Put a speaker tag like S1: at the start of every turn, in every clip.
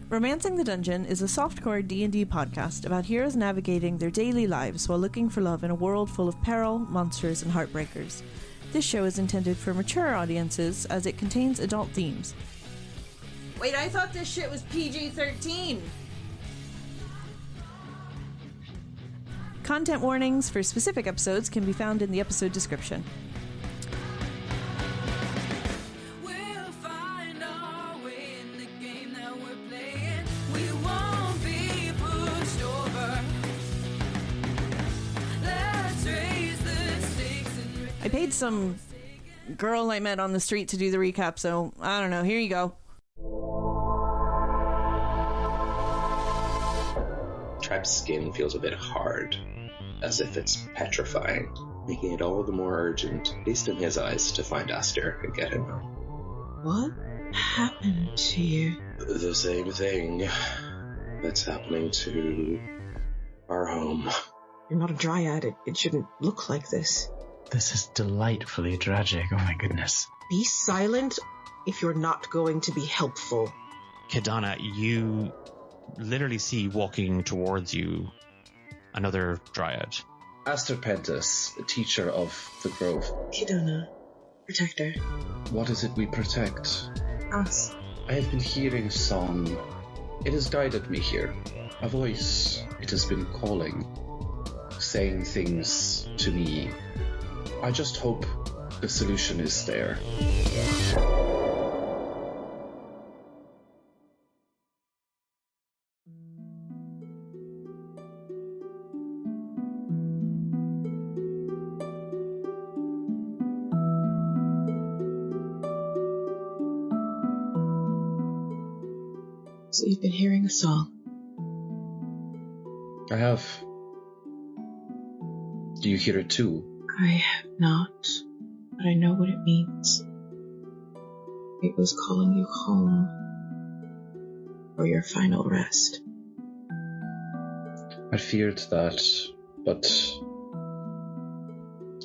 S1: Romancing the Dungeon is a softcore D&D podcast about heroes navigating their daily lives while looking for love in a world full of peril, monsters, and heartbreakers. This show is intended for mature audiences as it contains adult themes. Wait, I thought this shit was PG-13! Content warnings for specific episodes can be found in the episode description. I paid some girl I met on the street to do the recap, so I don't know. Here you go.
S2: Trepp's skin feels a bit hard, as if it's petrifying, making it all the more urgent, at least in his eyes, to find Aster and get him home.
S3: What happened to you?
S2: The same thing that's happening to our home.
S3: You're not a dryad. It shouldn't look like this.
S4: This is delightfully tragic, oh my goodness.
S3: Be silent if you're not going to be helpful.
S5: Kidanah, you literally see walking towards you another dryad.
S6: Aster Pentas, teacher of the Grove.
S3: Kidanah, protector.
S6: What is it we protect?
S3: Us.
S6: I have been hearing a song. It has guided me here. A voice. It has been calling, saying things to me. I just hope the solution is there.
S3: So you've been hearing a song?
S6: I have. Do you hear it too?
S3: I have not, but I know what it means. It was calling you home for your final rest.
S6: I feared that, but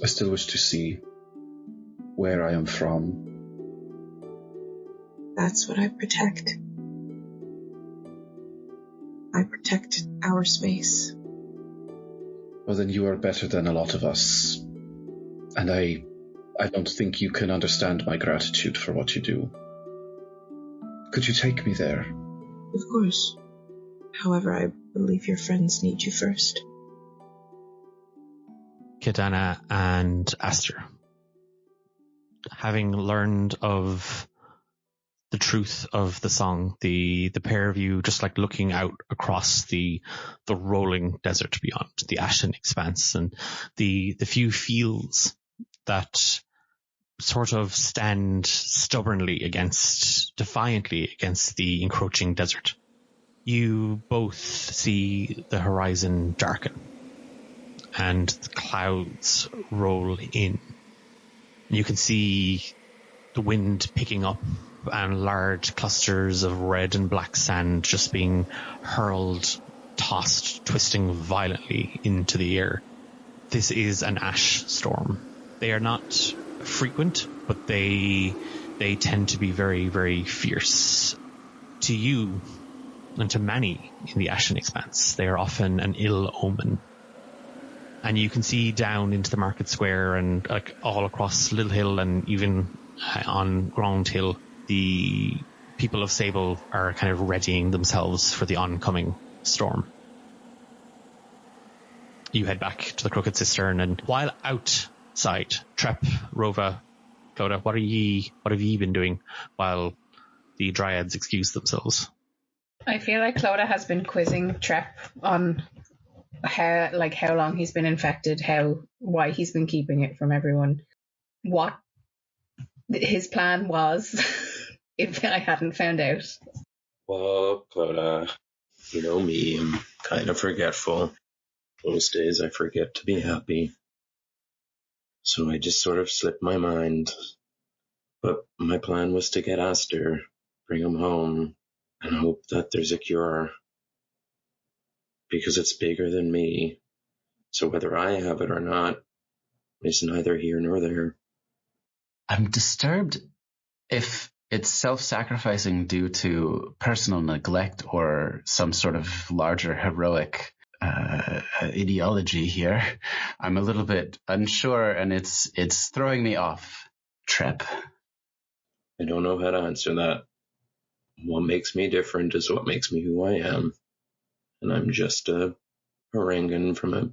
S6: I still wish to see where I am from.
S3: That's what I protect. I protect our space.
S6: Well, then you are better than a lot of us. And I don't think you can understand my gratitude for what you do. Could you take me there?
S3: Of course. However, I believe your friends need you first.
S5: Kidanah and Aster, having learned of the truth of the song, the pair of you just like looking out across the rolling desert beyond, the ashen expanse, and the few fields that sort of stand defiantly against the encroaching desert. You both see the horizon darken and the clouds roll in. You can see the wind picking up and large clusters of red and black sand just being hurled, tossed, twisting violently into the air. This is an ash storm. They are not frequent, but they tend to be very, very fierce. To you, and to many in the Ashen Expanse, they are often an ill omen. And you can see down into the market square and like all across Little Hill and even on Ground Hill, the people of Sable are kind of readying themselves for the oncoming storm. You head back to the Crooked Cistern, and while outside, Trepp, Rova, Clodagh, what have ye been doing while the Dryads excuse themselves?
S7: I feel like Clodagh has been quizzing Trepp on how long he's been infected, why he's been keeping it from everyone, what his plan was if I hadn't found out.
S2: Well, Clodagh, you know me, I'm kind of forgetful. Most days I forget to be happy. So I just sort of slipped my mind. But my plan was to get Aster, bring him home, and hope that there's a cure. Because it's bigger than me. So whether I have it or not is neither here nor there.
S4: I'm disturbed if it's self-sacrificing due to personal neglect or some sort of larger heroic ideology here. I'm a little bit unsure, and it's throwing me off. Trepp.
S2: I don't know how to answer that. What makes me different is what makes me who I am. And I'm just a Harangan from a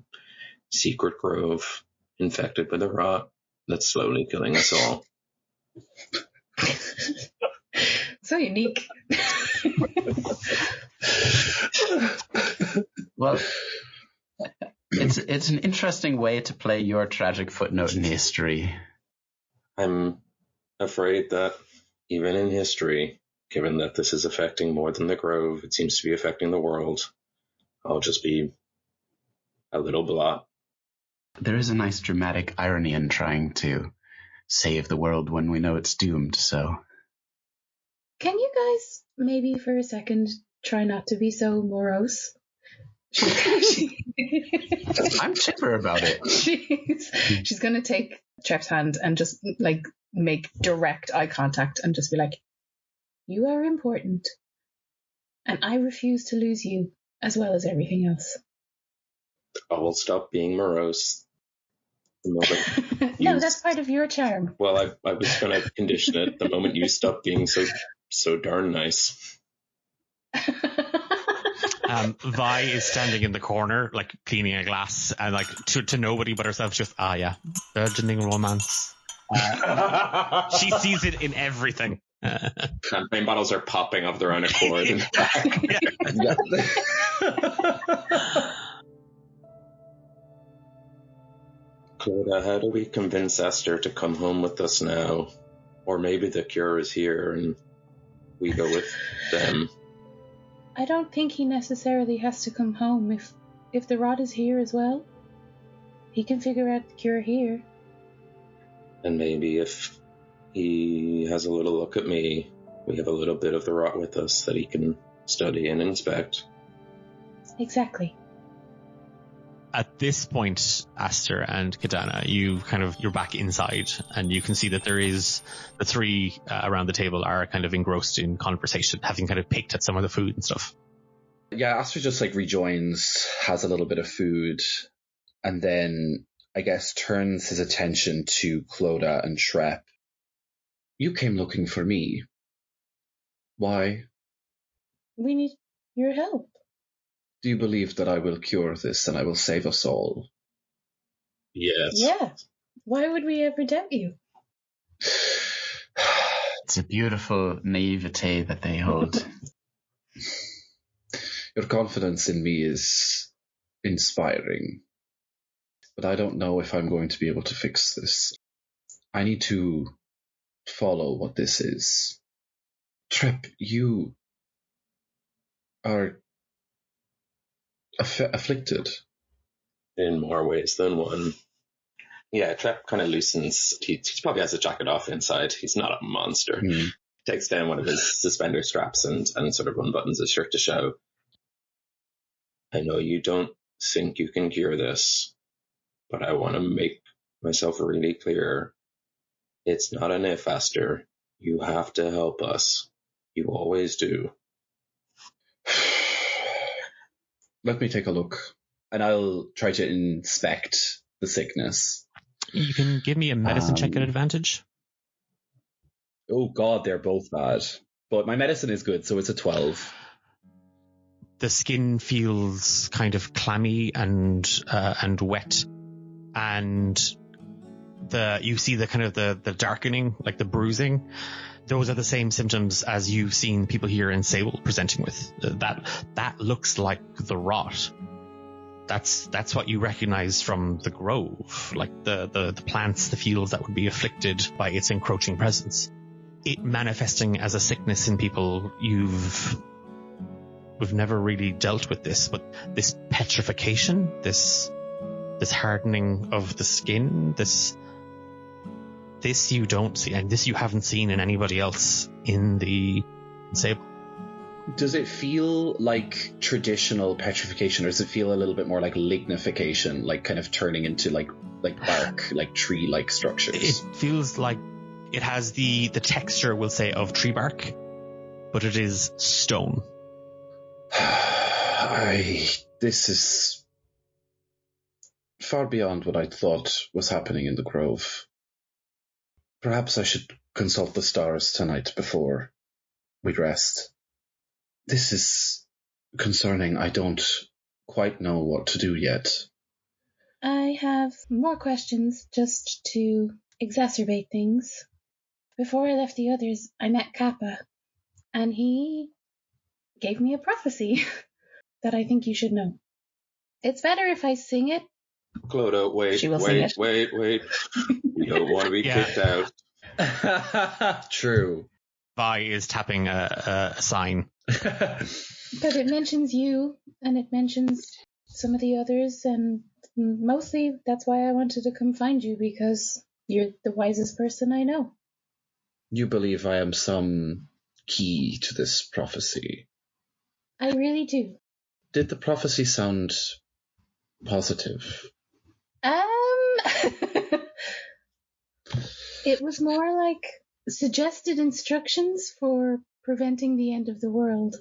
S2: secret grove infected with a rot that's slowly killing us all.
S7: So unique.
S4: Well, it's an interesting way to play your tragic footnote in history.
S2: I'm afraid that even in history, given that this is affecting more than the grove, it seems to be affecting the world, I'll just be a little blot.
S4: There is a nice dramatic irony in trying to save the world when we know it's doomed, so...
S7: Can you guys maybe for a second try not to be so morose?
S4: I'm chipper about it.
S7: She's going to take Trepp's hand and just like make direct eye contact and just be like, you are important, and I refuse to lose you as well as everything else.
S2: I will stop being morose.
S7: No, that's part of your charm.
S2: Well, I was going to condition it the moment you stop being so darn nice.
S5: Vi is standing in the corner, like cleaning a glass, and like to nobody but herself, just burgeoning romance. She sees it in everything.
S2: Champagne bottles are popping of their own accord. Clodagh, how do we convince Aster to come home with us now? Or maybe the cure is here and we go with them.
S7: I don't think he necessarily has to come home if the rod is here as well. He can figure out the cure here.
S2: And maybe if he has a little look at me, we have a little bit of the rot with us that he can study and inspect.
S7: Exactly.
S5: At this point, Aster and Kidanah, you're back inside, and you can see that there is the three around the table are kind of engrossed in conversation, having kind of picked at some of the food and stuff.
S6: Yeah, Aster just like rejoins, has a little bit of food, and then I guess turns his attention to Clodagh and Trepp. You came looking for me. Why?
S7: We need your help.
S6: Do you believe that I will cure this and I will save us all?
S2: Yes.
S7: Yeah. Why would we ever doubt you?
S4: It's a beautiful naivete that they hold.
S6: Your confidence in me is inspiring, but I don't know if I'm going to be able to fix this. I need to follow what this is. Trepp, you are afflicted.
S2: In more ways than one. Yeah, Trepp kind of loosens. He probably has a jacket off inside. He's not a monster. Takes down one of his suspender straps and sort of unbuttons his shirt to show. I know you don't think you can cure this, but I want to make myself really clear. It's not an if, Aster. You have to help us. You always do.
S6: Let me take a look, and I'll try to inspect the sickness.
S5: You can give me a medicine check at advantage.
S6: Oh god, they're both bad. But my medicine is good, so it's a 12.
S5: The skin feels kind of clammy and wet, and you see the kind of the darkening, like the bruising. Those are the same symptoms as you've seen people here in Sable presenting with. That looks like the rot. That's what you recognize from the grove, like the plants, the fields that would be afflicted by its encroaching presence. It manifesting as a sickness in people. We've never really dealt with this, but this petrification, this hardening of the skin, this you don't see, and this you haven't seen in anybody else in the Sable.
S6: Does it feel like traditional petrification, or does it feel a little bit more like lignification, like kind of turning into like bark, like tree-like structures?
S5: It feels like It has the texture, we'll say, of tree bark, but it is stone.
S6: This is far beyond what I thought was happening in the grove. Perhaps I should consult the stars tonight before we rest. This is concerning. I don't quite know what to do yet.
S7: I have more questions just to exacerbate things. Before I left the others, I met Kappa, and he gave me a prophecy that I think you should know. It's better if I sing it.
S2: Clodagh, wait. You don't want to be kicked out.
S6: True.
S5: Vi is tapping a sign.
S7: But it mentions you, and it mentions some of the others, and mostly that's why I wanted to come find you, because you're the wisest person I know.
S6: You believe I am some key to this prophecy?
S7: I really do.
S6: Did the prophecy sound positive?
S7: It was more like suggested instructions for preventing the end of the world.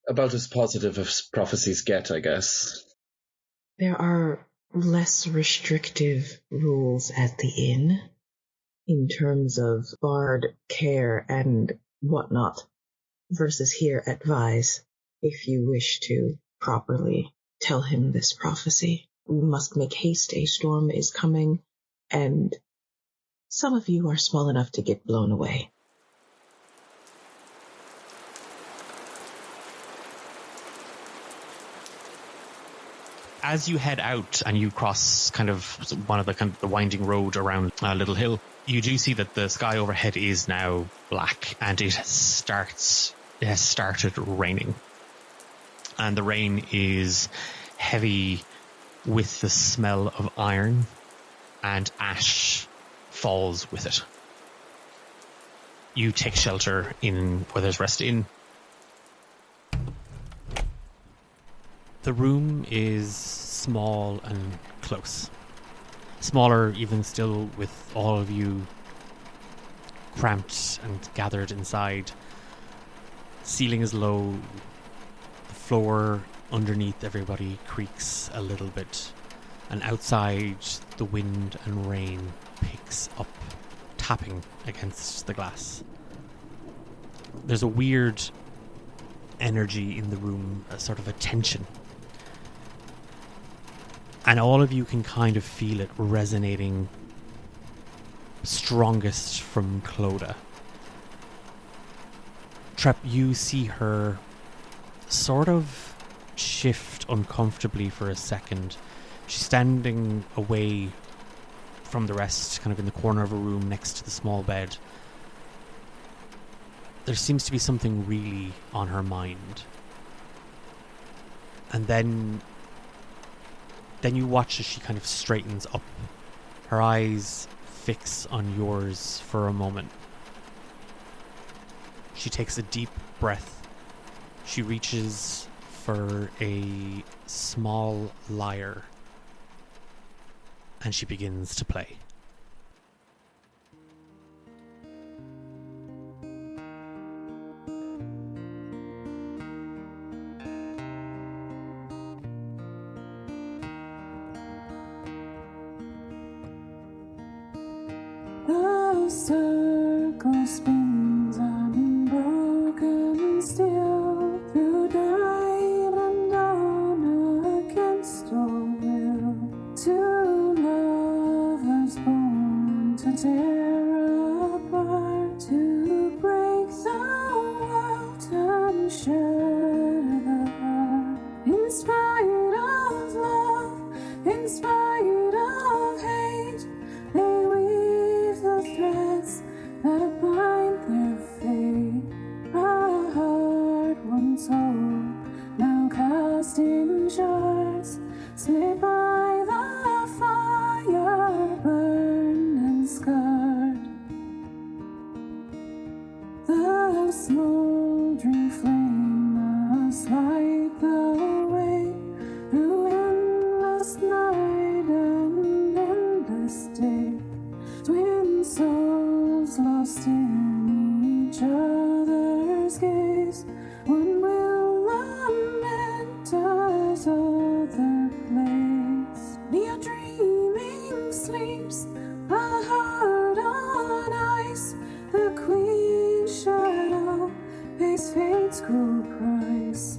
S6: About as positive as prophecies get, I guess.
S3: There are less restrictive rules at the inn in terms of bard care and whatnot, versus here at Vise, if you wish to properly tell him this prophecy. We must make haste, a storm is coming, and some of you are small enough to get blown away.
S5: As you head out and you cross kind of the winding road around a little hill, you do see that the sky overhead is now black, and it has started raining. And the rain is heavy with the smell of iron, and ash falls with it. You take shelter in where there's Rest Inn. The room is small and close. Smaller even still, with all of you cramped and gathered inside. Ceiling is low. The floor underneath everybody creaks a little bit. And outside, the wind and rain picks up, tapping against the glass. There's a weird energy in the room, a sort of a tension. And all of you can kind of feel it resonating strongest from Clodagh. Trepp, you see her sort of shift uncomfortably for a second. She's standing away from the rest, kind of in the corner of a room next to the small bed. There seems to be something really on her mind. And then you watch as she kind of straightens up. Her eyes fix on yours for a moment. She takes a deep breath. She reaches for a small lyre, and she begins to play.
S8: The circle spins on broken steel through diamond dawn against all will. Two lovers born to tear apart, to break the world and share the heart. In spite of love, in spite of hate, they weave the threads that bind their fate. A heart once whole, now cast in shards, split by the fire, burned and scarred. The smoldering flame must light the way through endless night and endless day. Twin souls lost equal price.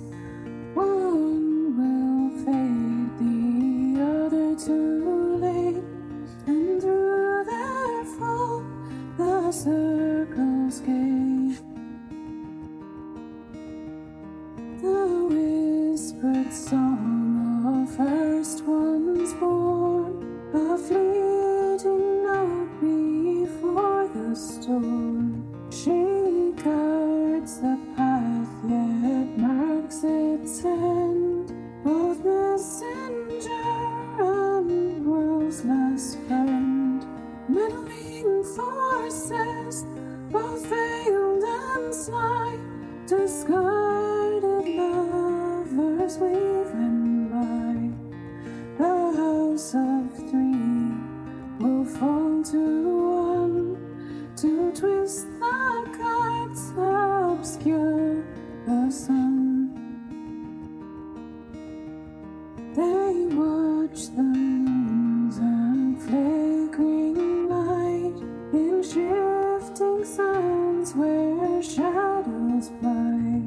S8: One will fade, the other too late, and through their fall the circles gave. The whispered song of first ones born, a fleeting note before the storm. She guards the path, yet marks its end, both messenger and world's last friend. Meddling forces, both veiled and sly, discarded lovers weaving by. The house of three will fall to one, to twist the cards, obscure the sun. They watch the moons and flickering light in shifting sands where shadows fly.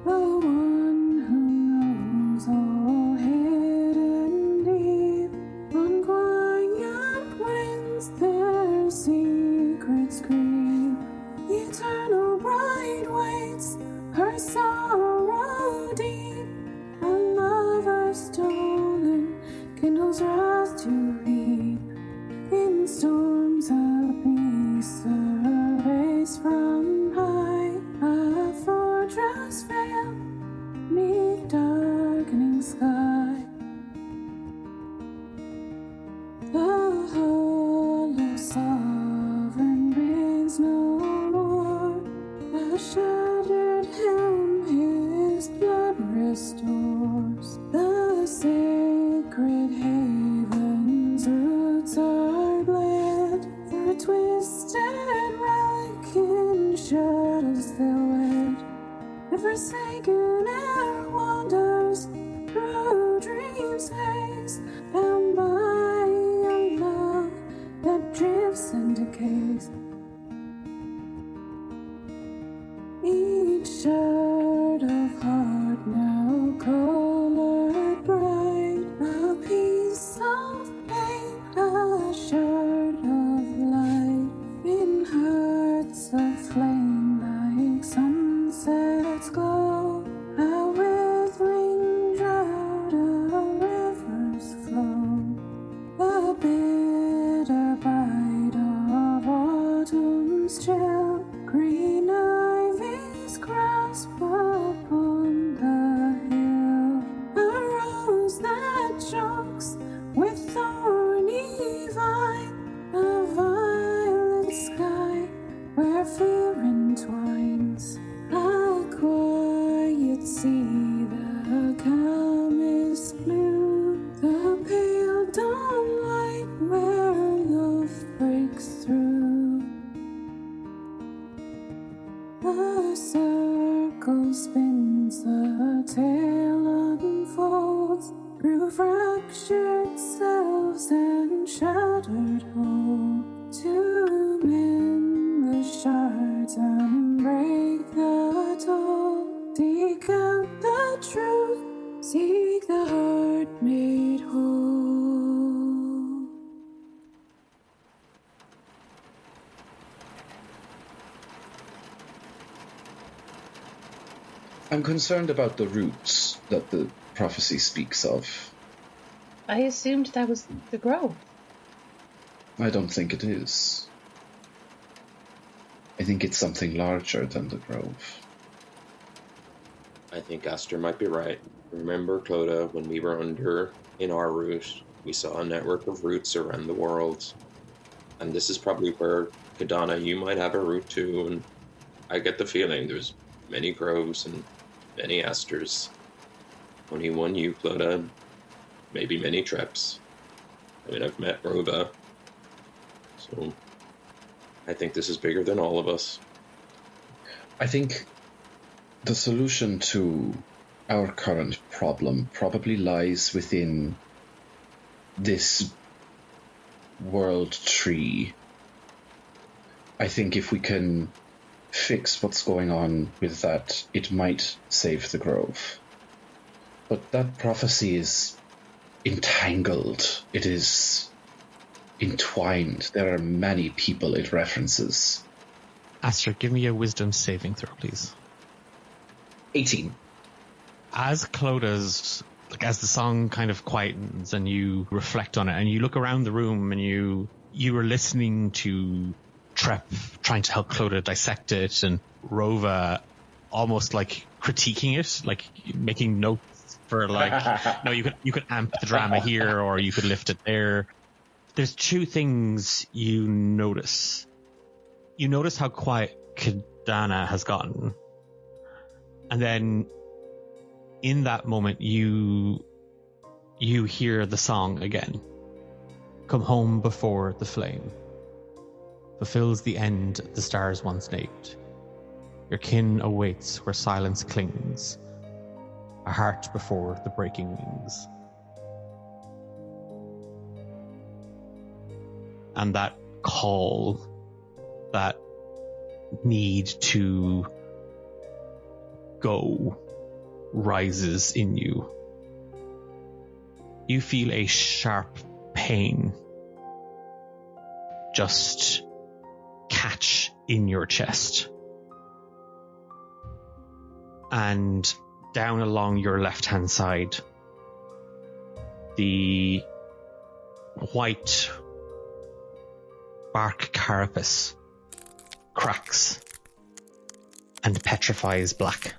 S8: The one who knows all hidden deep, on quiet winds their secrets creep. The eternal bride waits, her sorrow deep, a lover stolen kindles wrath to reap. In storms of peace surveys from high, a fortress veil neath darkening sky. The hollow sovereign reigns no more, the shattered helm his blood restores. The sacred haven's roots are bled, through twisted relic in shadows they'll wed. The forsaken air wanders through dreams haze, bound by a love that drifts and decays. Each shard of heart now colored bright, a piece of pain, a shard of light, in hearts aflame like sunsets glow, a withering drought of rivers flow. The bitter bite of autumn's chill, green ivy's grasp upon the hill, a rose that chokes with thorny vine, a violet sky where fear entwines, a quiet sea, the calmest blue, the pale dawn light where love breaks through. The circle spins, the tale unfolds, through fractured selves and shattered whole, to mend the shards and break the toll. Seek out the truth, seek the heart made whole.
S6: I'm concerned about the roots that the prophecy speaks of.
S7: I assumed that was the grove.
S6: I don't think it is. I think it's something larger than the grove.
S2: I think Aster might be right. Remember, Clodagh, when we were under in our route, we saw a network of roots around the world. And this is probably where, Kidanah, you might have a route too, and I get the feeling there's many groves and many Asters. Only one you, Clodagh. Maybe many Trepps. I mean, I've met Rova. So, I think this is bigger than all of us.
S6: I think the solution to our current problem probably lies within this world tree. I think if we can fix what's going on with that, it might save the grove. But that prophecy is entangled. It is entwined. There are many people it references.
S5: Aster, give me a wisdom saving throw, please.
S6: 18.
S5: As Clodagh's, as the song kind of quietens and you reflect on it and you look around the room and you were listening to Trepp trying to help Clodagh dissect it and Rova almost like critiquing it, like making notes for like, no, you could amp the drama here or you could lift it there. There's two things you notice. You notice how quiet Kidanah has gotten. And then in that moment, you hear the song again. Come home before the flame fulfills the end the stars once named. Your kin awaits where silence clings, a heart before the breaking wings. And that call, that need to go, rises in you. You feel a sharp pain just catch in your chest. And down along your left-hand side, the white bark carapace cracks and petrifies black.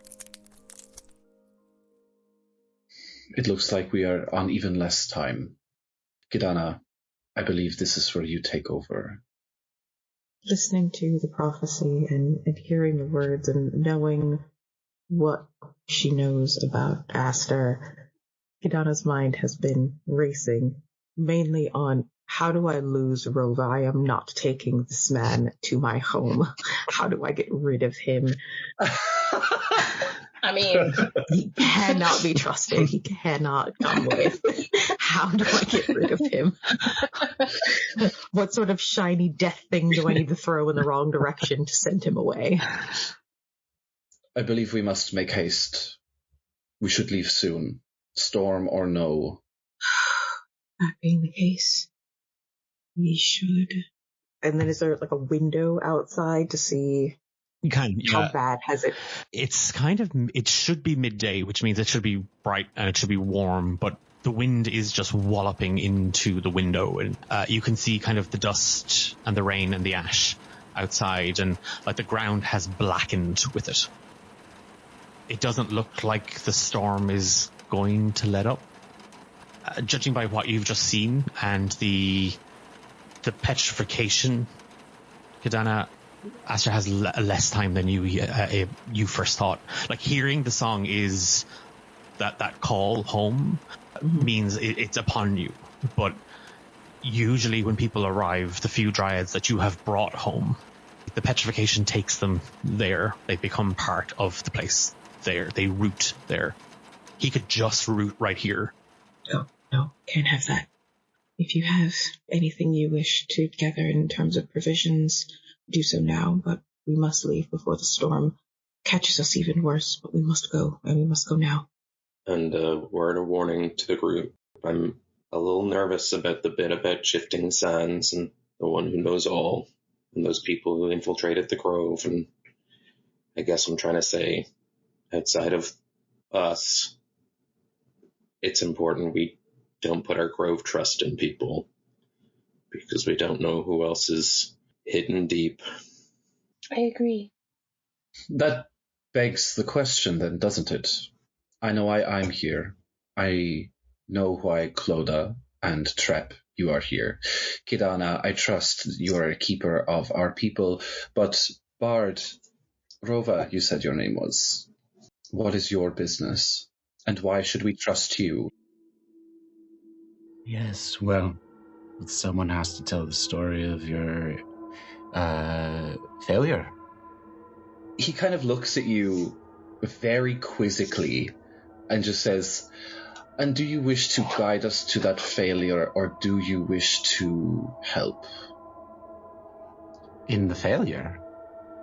S6: It looks like we are on even less time. Kidanah, I believe this is where you take over.
S3: Listening to the prophecy and hearing the words and knowing what she knows about Aster, Kidanah's mind has been racing, mainly on how do I lose Rova? I am not taking this man to my home. How do I get rid of him?
S7: I mean,
S3: he cannot be trusted. He cannot come with. How do I get rid of him? What sort of shiny death thing do I need to throw in the wrong direction to send him away?
S6: I believe we must make haste. We should leave soon. Storm or no.
S3: That being the case, we should. And then is there like a window outside to see how bad has it?
S5: It's kind of, it should be midday, which means it should be bright and it should be warm, but the wind is just walloping into the window, and you can see kind of the dust and the rain and the ash outside, and like the ground has blackened with it. It doesn't look like the storm is going to let up. Judging by what you've just seen and the petrification, Kidanah, Aster has less time than you first thought. Like, hearing the song is that call home means it's upon you. But usually when people arrive, the few dryads that you have brought home, the petrification takes them there. They become part of the place there. They root there. He could just root right here.
S3: No, can't have that. If you have anything you wish to gather in terms of provisions, do so now, but we must leave before the storm catches us even worse. But we must go, and we must go now.
S2: And a word of warning to the group. I'm a little nervous about the bit about shifting sands and the one who knows all, and those people who infiltrated the grove. And I guess I'm trying to say, outside of us, it's important we don't put our grove trust in people, because we don't know who else is hidden deep.
S7: I agree.
S6: That begs the question then, doesn't it? I know I'm here. I know why Clodagh and Trepp, you are here. Kidanah, I trust you are a keeper of our people. But Bard, Rova, you said your name was. What is your business? And why should we trust you?
S4: Yes, well, someone has to tell the story of your failure.
S6: He kind of looks at you very quizzically and just says, and do you wish to guide us to that failure, or do you wish to help?
S4: In the failure,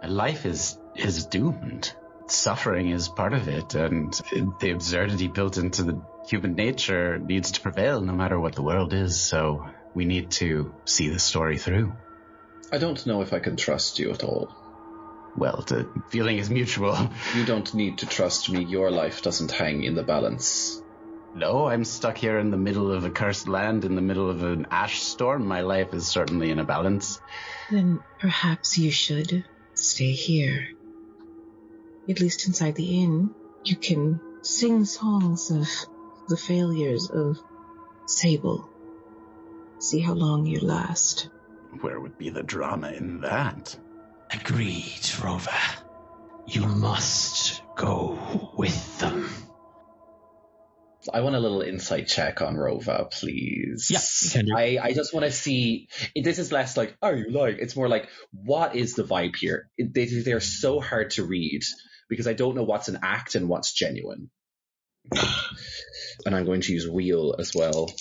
S4: life is is doomed. Suffering is part of it, and the absurdity built into the human nature needs to prevail no matter what the world is, so we need to see the story through.
S6: I don't know if I can trust you at all.
S4: Well, the feeling is mutual.
S6: You don't need to trust me. Your life doesn't hang in the balance.
S4: No, I'm stuck here in the middle of a cursed land, in the middle of an ash storm. My life is certainly in a balance.
S3: Then perhaps you should stay here. At least inside the inn, you can sing songs of the failures of Sable. See how long you last.
S4: Where would be the drama in that?
S5: Agreed, Rova. You must go with them.
S6: I want a little insight check on Rova, please.
S5: Yeah, you can do.
S6: I just want to see. This is less like, are you lying? It's more like, what is the vibe here? They're so hard to read because I don't know what's an act and what's genuine. And I'm going to use wheel as well.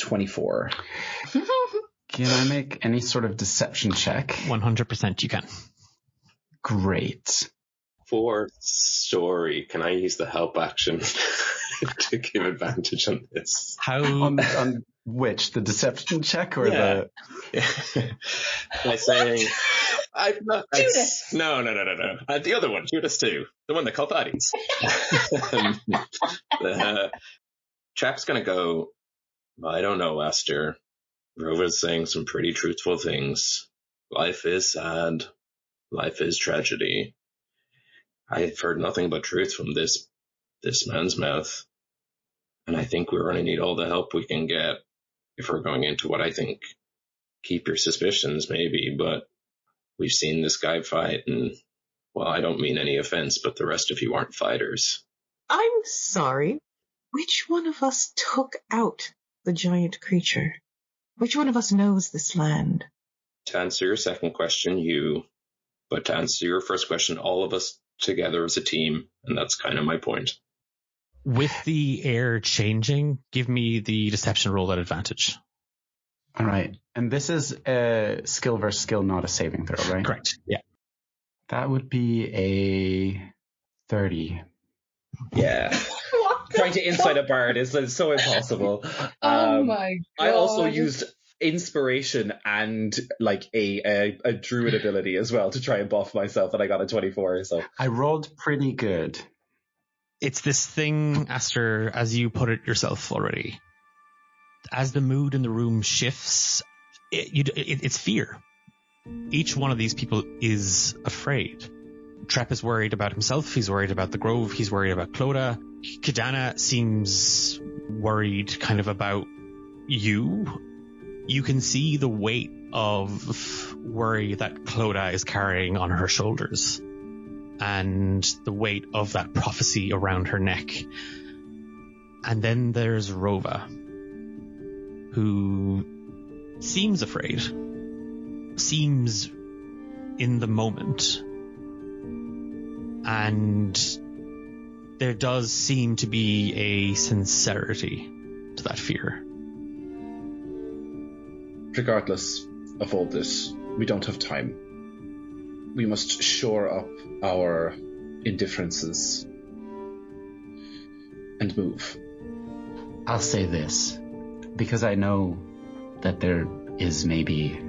S6: 24.
S4: Can I make any sort of deception check?
S5: 100% you can.
S4: Great.
S2: For story, can I use the help action to give advantage on this?
S5: How?
S4: On which? The deception check or the...
S2: By saying...
S7: Judas!
S2: No. The other one, Judas too. The one that called baddies. Trap's going to go, I don't know, Aster. Rova's saying some pretty truthful things. Life is sad. Life is tragedy. I've heard nothing but truth from this man's mouth. And I think we're going to need all the help we can get if we're going into what I think. Keep your suspicions, maybe, but we've seen this guy fight, and, well, I don't mean any offense, but the rest of you aren't fighters.
S3: I'm sorry. Which one of us took out the giant creature? Which one of us knows this land?
S2: To answer your second question, you. But to answer your first question, all of us together as a team, and that's kind of my point.
S5: With the air changing, give me the deception roll at advantage.
S4: All right. And this is a skill versus skill, not a saving throw, right?
S5: Correct. Yeah.
S4: That would be a 30.
S6: Yeah. Trying to insight a bard is so impossible.
S7: Oh my god.
S6: I also used inspiration and like a druid ability as well to try and buff myself, and I got a 24. So
S4: I rolled pretty good.
S5: It's this thing, Aster, as you put it yourself already. As the mood in the room shifts, it's fear. Each one of these people is afraid. Trepp is worried about himself. He's worried about the Grove. He's worried about Clodagh. Kidanah seems worried kind of about you. You can see the weight of worry that Clodagh is carrying on her shoulders, and the weight of that prophecy around her neck. And then there's Rova, who seems afraid, seems in the moment, and there does seem to be a sincerity to that fear.
S6: regardless of all this, we don't have time. We must shore up our indifferences and move.
S4: I'll say this, because I know that there is maybe,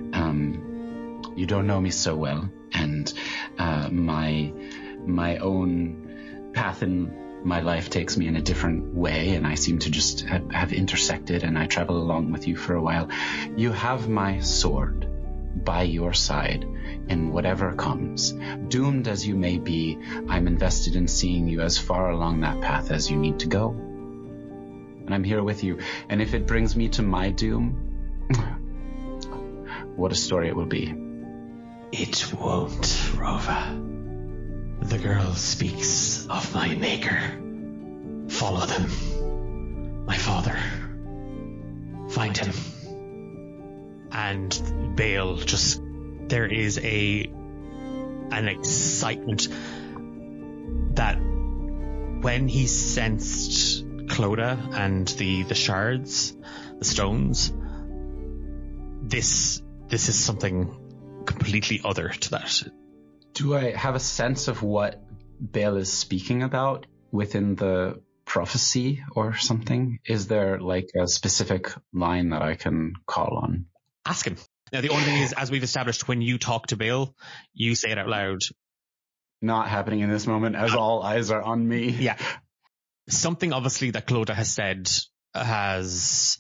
S4: you don't know me so well, and my own path in my life takes me in a different way, and I seem to just have intersected, and I travel along with you for a while. You have my sword by your side in whatever comes. Doomed as you may be, I'm invested in seeing you as far along that path as you need to go. And I'm here with you. And if it brings me to my doom, what a story it will be.
S5: It won't, Rova. The girl speaks of my maker. Follow them. My father. Find him. And Bale just... There is an excitement that when he sensed Clodagh and the shards, the stones, this is something completely other to that.
S4: Do I have a sense of what Bale is speaking about within the prophecy or something? Is there like a specific line that I can call on?
S5: Ask him. Now, the only thing is, as we've established, when you talk to Bale, you say it out loud.
S4: Not happening in this moment, as all eyes are on me.
S5: Yeah. Something obviously that Clodagh has said has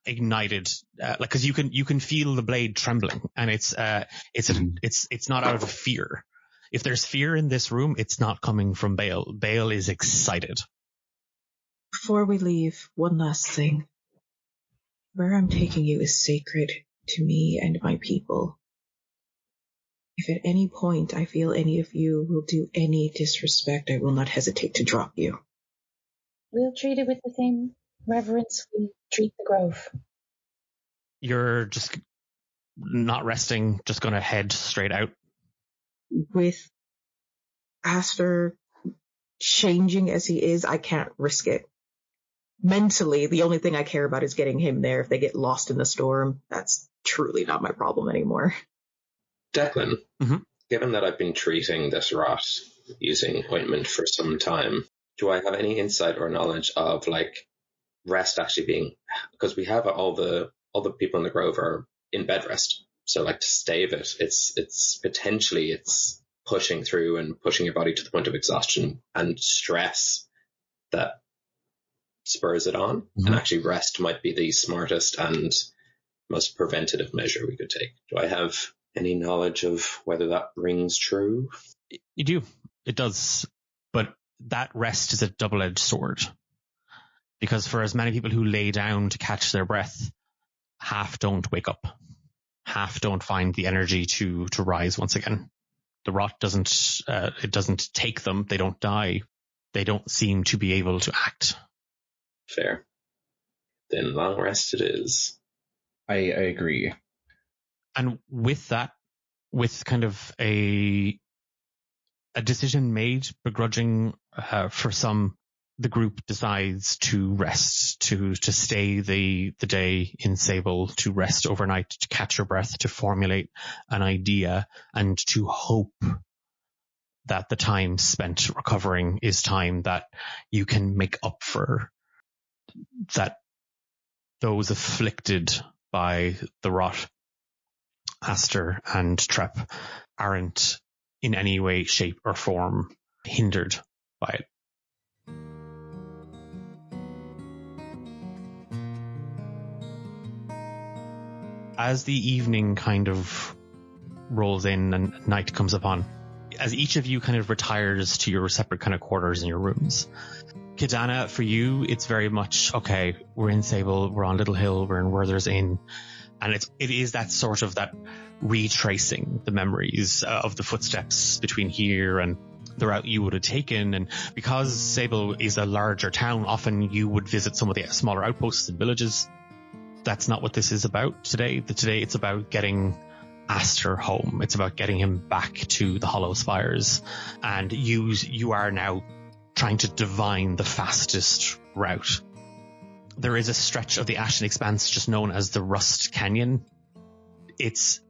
S5: ignited, because you can feel the blade trembling, and it's not out of fear. If there's fear in this room, it's not coming from Bale. Bale is excited.
S3: Before we leave, one last thing. Where I'm taking you is sacred to me and my people. If at any point I feel any of you will do any disrespect, I will not hesitate to drop you.
S9: We'll treat it with the same reverence we treat the grove.
S5: You're just not resting, just going to head straight out?
S3: With Aster changing as he is, I can't risk it. Mentally, the only thing I care about is getting him there. If they get lost in the storm, that's truly not my problem anymore.
S2: Declan, given that I've been treating this rot using ointment for some time, do I have any insight or knowledge of like rest actually being, because we have all the people in the grove are in bed rest, so like to stave it, it's potentially pushing through and pushing your body to the point of exhaustion and stress that spurs it on, and actually rest might be the smartest and most preventative measure we could take. Do I have any knowledge of whether that rings true?
S5: You do. It does. But that rest is a double-edged sword. Because for as many people who lay down to catch their breath, half don't wake up. Half don't find the energy to rise once again. The rot doesn't take them. They don't die. They don't seem to be able to act.
S2: Fair. Then long rest it is.
S6: I agree.
S5: And with that, with kind of a decision made, begrudging for some, the group decides to rest, to stay the day in Sable, to rest overnight, to catch your breath, to formulate an idea, and to hope that the time spent recovering is time that you can make up for, that those afflicted by the rot, Aster and Trepp, aren't in any way, shape or form hindered by it. As the evening kind of rolls in and night comes upon, as each of you kind of retires to your separate kind of quarters in your rooms, Kidanah, for you, it's very much, okay, we're in Sable, we're on Little Hill, we're in Werther's Inn, and it is that sort of that retracing the memories of the footsteps between here and the route you would have taken. And because Sable is a larger town, often you would visit some of the smaller outposts and villages. That's not what this is about today. Today it's about getting Aster home. It's about getting him back to the Hollow Spires. And you are now trying to divine the fastest route. There is a stretch of the Ashen Expanse just known as the Rust Canyon. It's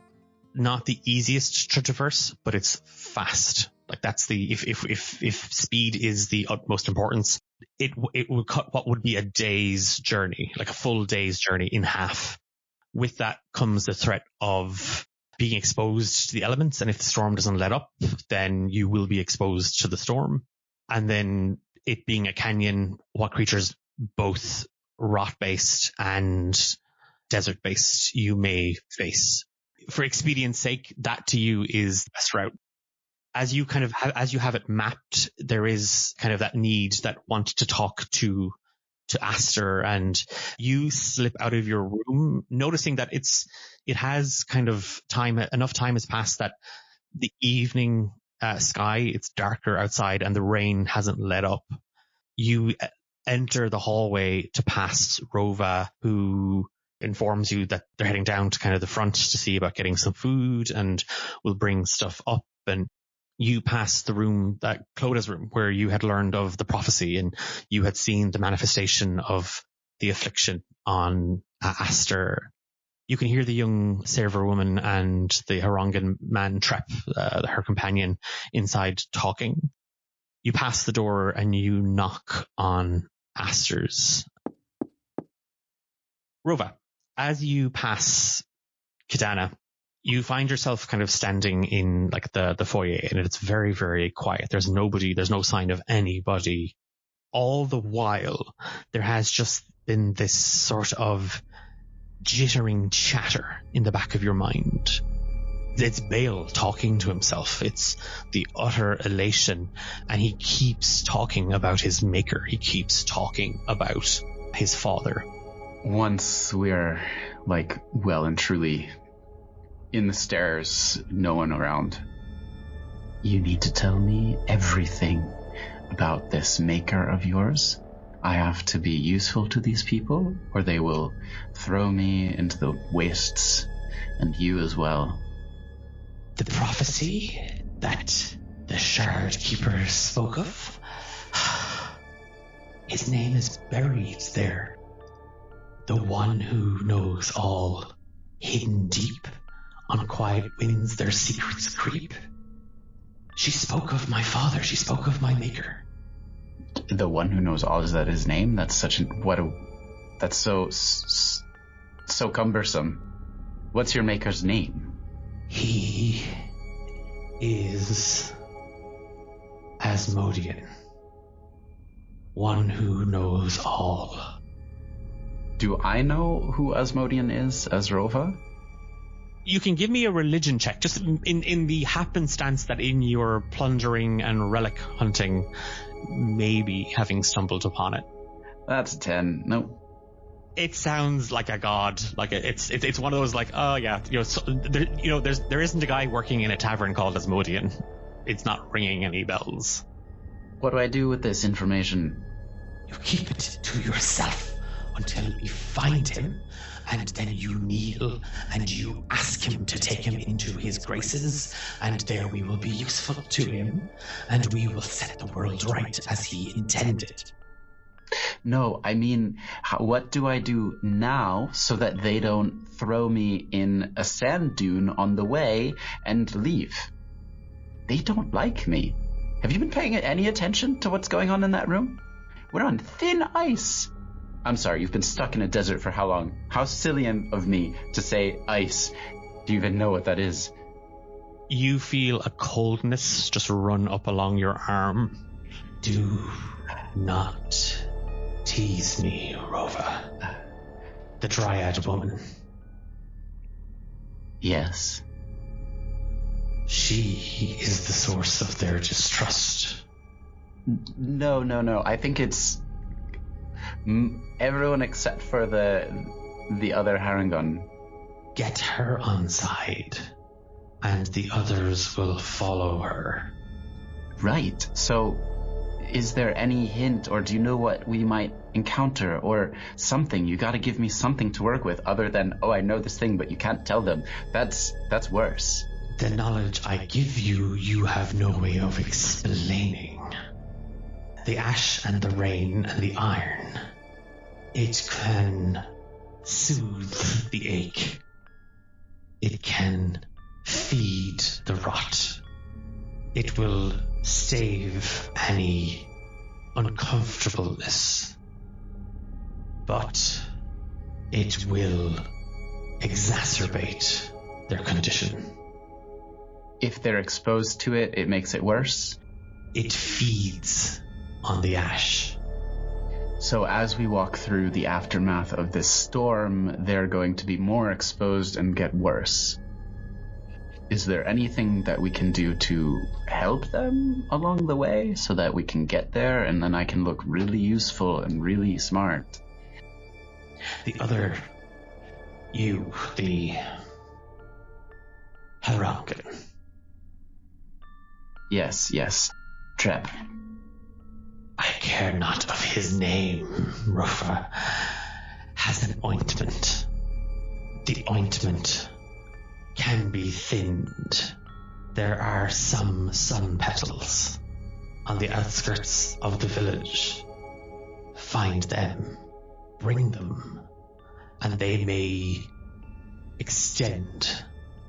S5: not the easiest to traverse, but it's fast. Like that's if speed is the utmost importance, it would cut what would be a day's journey, like a full day's journey, in half. With that comes the threat of being exposed to the elements, and if the storm doesn't let up, then you will be exposed to the storm. And then it being a canyon, what creatures, both rot-based and desert-based, you may face. For expedience sake, that to you is the best route. As you have it mapped, there is kind of that need, that want to talk to Aster, and you slip out of your room, noticing that it has kind of enough time has passed that the evening sky, it's darker outside and the rain hasn't let up. You enter the hallway to pass Rova, who informs you that they're heading down to kind of the front to see about getting some food and will bring stuff up. And you pass the room, that Clodagh's room, where you had learned of the prophecy and you had seen the manifestation of the affliction on Aster. You can hear the young server woman and the Harangan man Trepp, her companion, inside talking. You pass the door and you knock on Aster's. Rova, as you pass Kidanah, you find yourself kind of standing in like the foyer, and it's very, very quiet. There's nobody, there's no sign of anybody. All the while, there has just been this sort of jittering chatter in the back of your mind. It's Bale talking to himself. It's the utter elation, and he keeps talking about his maker. He keeps talking about his father.
S4: Once we're like well and truly in the stairs, no one around. You need to tell me everything about this maker of yours. I have to be useful to these people, or they will throw me into the wastes, and you as well.
S5: The prophecy that the Shard Keeper spoke of, his name is buried there. The one who knows all, hidden deep, on quiet winds their secrets creep. She spoke of my father, she spoke of my maker.
S4: The one who knows all, is that his name? That's that's so cumbersome. What's your maker's name?
S5: He is Asmodean. One who knows all.
S4: Do I know who Asmodean is as Rova?
S5: You can give me a religion check, just in the happenstance that in your plundering and relic hunting, maybe having stumbled upon it.
S4: That's a 10. No.
S5: It sounds like a god. Like it's one of those like, oh yeah, there isn't a guy working in a tavern called Asmodean. It's not ringing any bells.
S4: What do I do with this information?
S5: You keep it to yourself until we find him, and then you kneel and you ask him to take him into his graces, and there we will be useful to him, and we will set the world right as he intended.
S4: No, I mean, what do I do now so that they don't throw me in a sand dune on the way and leave? They don't like me. Have you been paying any attention to what's going on in that room? We're on thin ice. I'm sorry, you've been stuck in a desert for how long? How silly of me to say ice. Do you even know what that is?
S5: You feel a coldness just run up along your arm. Do not tease me, Rova. The Dryad woman.
S4: Yes.
S5: She is the source of their distrust.
S4: No. I think it's everyone except for the other Harangan.
S5: Get her on side, and the others will follow her.
S4: Right. So, is there any hint, or do you know what we might encounter, or something? You gotta give me something to work with other than, oh, I know this thing, but you can't tell them. That's worse.
S5: The knowledge I give you, you have no way of explaining. The ash and the rain and the iron, it can soothe the ache. It can feed the rot. It will save any uncomfortableness. But it will exacerbate their condition.
S4: If they're exposed to it, it makes it worse?
S5: It feeds on the ash.
S4: So as we walk through the aftermath of this storm, they're going to be more exposed and get worse. Is there anything that we can do to help them along the way so that we can get there and then I can look really useful and really smart?
S5: The other, you, the Harangan.
S4: Yes. Trepp.
S5: I care not of his name, Rova, has an ointment. The ointment can be thinned. There are some sun petals on the outskirts of the village. Find them, bring them, and they may extend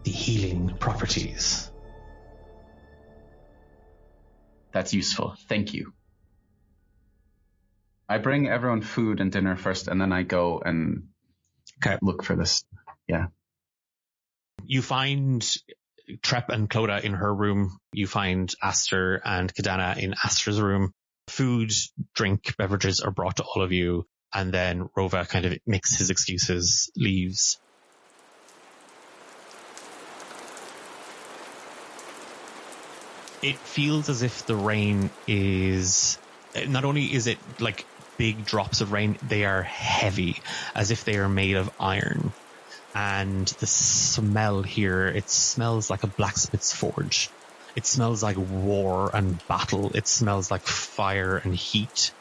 S5: the healing properties.
S4: That's useful. Thank you. I bring everyone food and dinner first, and then I go and look for this. Yeah.
S5: You find Trepp and Clodagh in her room. You find Aster and Kidanah in Aster's room. Food, drink, beverages are brought to all of you. And then Rova kind of makes his excuses, leaves. It feels as if the rain is, not only is it like big drops of rain, they are heavy, as if they are made of iron. And the smell here, it smells like a blacksmith's forge. It smells like war and battle. It smells like fire and heat.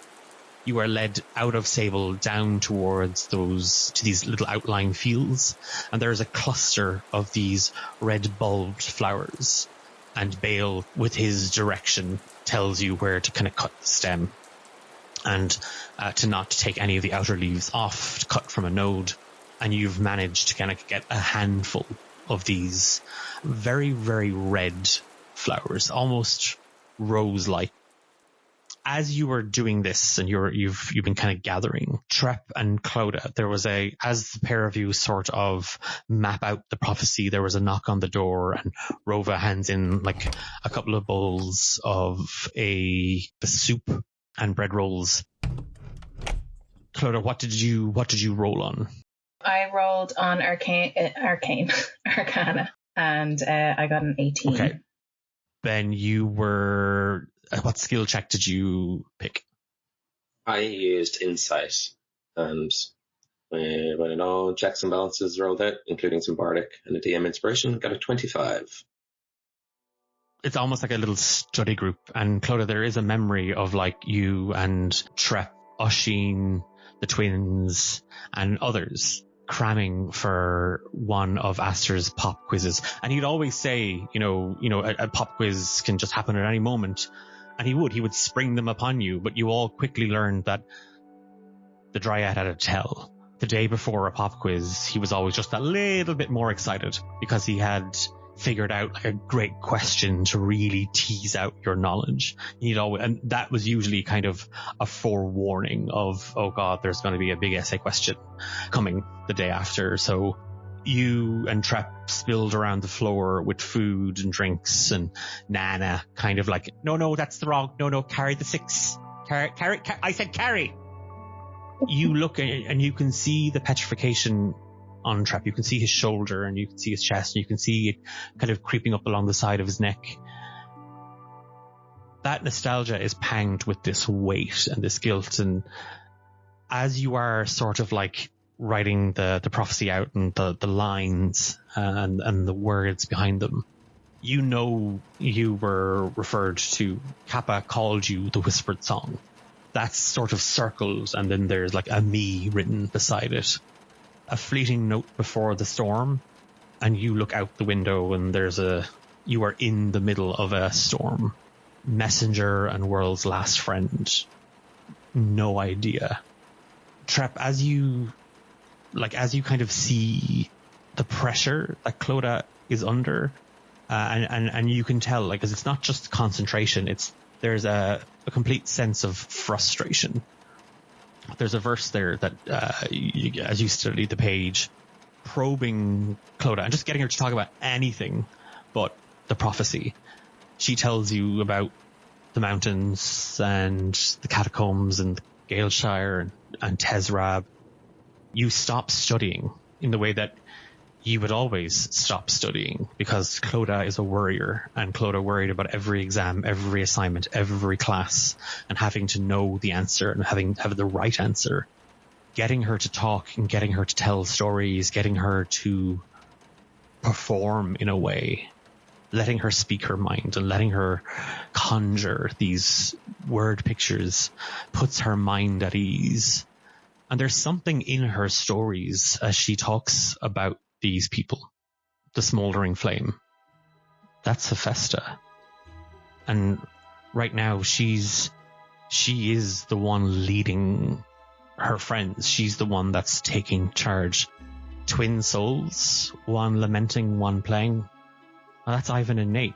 S5: You are led out of Sable down towards to these little outlying fields, and there is a cluster of these red bulbed flowers. And Bale, with his direction, tells you where to kind of cut the stem, and to not take any of the outer leaves off, to cut from a node. And you've managed to kind of get a handful of these very, very red flowers, almost rose-like. As you were doing this and you've been kind of gathering, Trepp and Clodagh, there was as the pair of you sort of map out the prophecy, there was a knock on the door, and Rova hands in like a couple of bowls of the soup and bread rolls. Clodagh, what did you roll on?
S7: I rolled on Arcana, and I got an 18.
S5: Okay. Ben, you were... what skill check did you pick?
S2: I used Insight, and when all checks and balances rolled out, including some Bardic and a DM Inspiration, got a 25.
S5: It's almost like a little study group. And Clodagh, there is a memory of like you and Trepp, Oisin, the twins, and others cramming for one of Aster's pop quizzes. And he'd always say, a pop quiz can just happen at any moment. And he would spring them upon you, but you all quickly learned that the Dryad had a tell. The day before a pop quiz, he was always just a little bit more excited because he had figured out like a great question to really tease out your knowledge. And that was usually kind of a forewarning of, oh God, there's going to be a big essay question coming the day after. So you and Trepp spilled around the floor with food and drinks, and Nana kind of like, no, that's the wrong. No, carry the 6. Carry. I said carry. You look and you can see the petrification on Trepp. You can see his shoulder and you can see his chest and you can see it kind of creeping up along the side of his neck. That nostalgia is panged with this weight and this guilt. And as you are sort of like writing the prophecy out and the lines and the words behind them, you were referred to. Kappa called you the Whispered Song. That's sort of circled, and then there's like a me written beside it. A fleeting note before the storm, and you look out the window and you are in the middle of a storm. Messenger and world's last friend. No idea. Trepp, as you kind of see the pressure that Clodagh is under, and you can tell, like, 'cause it's not just concentration, there's a complete sense of frustration. There's a verse there that, as you study the page, probing Clodagh and just getting her to talk about anything but the prophecy. She tells you about the mountains and the catacombs and Galeshire and Tezrab. You stop studying in the way that you would always stop studying, because Clodagh is a worrier, and Clodagh worried about every exam, every assignment, every class, and having to know the answer and have the right answer. Getting her to talk and getting her to tell stories, getting her to perform in a way, letting her speak her mind and letting her conjure these word pictures puts her mind at ease. And there's something in her stories as she talks about these people. The smoldering flame. That's Hephaestus. And right now she is the one leading her friends. She's the one that's taking charge. twin souls, one lamenting, one playing. Well, that's Ivan and Nate.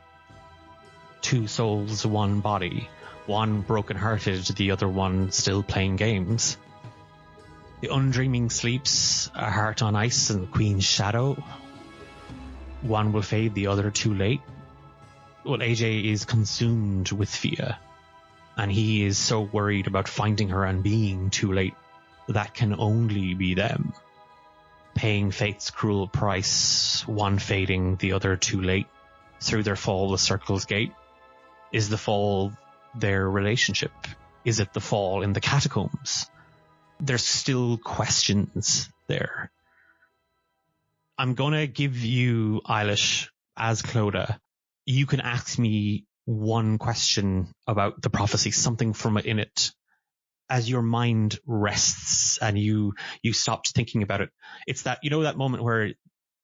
S5: Two souls, one body. One broken-hearted, the other one still playing games. The undreaming sleeps, a heart on ice in the Queen's shadow. One will fade, the other too late. Well, AJ is consumed with Fia, and he is so worried about finding her and being too late. That can only be them. Paying fate's cruel price, one fading, the other too late. Through their fall, the circle's gate. Is the fall their relationship? Is it the fall in the catacombs? There's still questions there. I'm gonna give you, Eilish, as Clodagh, you can ask me one question about the prophecy, something from it in it. As your mind rests and you stopped thinking about it, it's that, you know, that moment where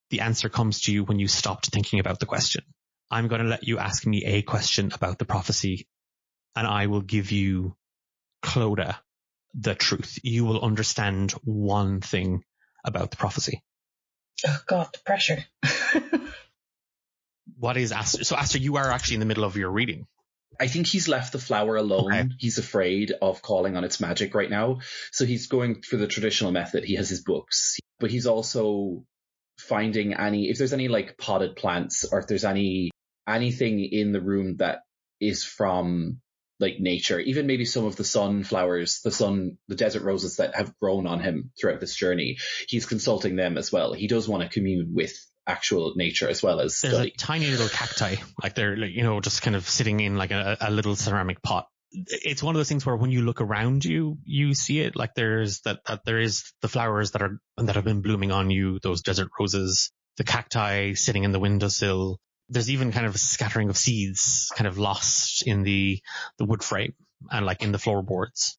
S5: the answer comes to you when you stopped thinking about the question. I'm going to let you ask me a question about the prophecy, and I will give you, Clodagh, the truth. You will understand one thing about the prophecy.
S7: Oh God, the pressure.
S5: What is Aster? So Aster, you are actually in the middle of your reading.
S6: I think he's left the flower alone.
S5: Okay.
S6: He's afraid of calling on its magic right now. So he's going for the traditional method. He has his books, but he's also finding if there's any like potted plants, or if there's anything in the room that is from like nature, even maybe some of the sunflowers, the desert roses that have grown on him throughout this journey. He's consulting them as well. He does want to commune with actual nature as well as
S5: there's
S6: study.
S5: a tiny little cacti, like they're, like, you know, just kind of sitting in like a little ceramic pot. It's one of those things where when you look around you, you see it. Like there's there is the flowers that have been blooming on you, those desert roses, the cacti sitting in the windowsill. There's even kind of a scattering of seeds kind of lost in the wood frame and like in the floorboards.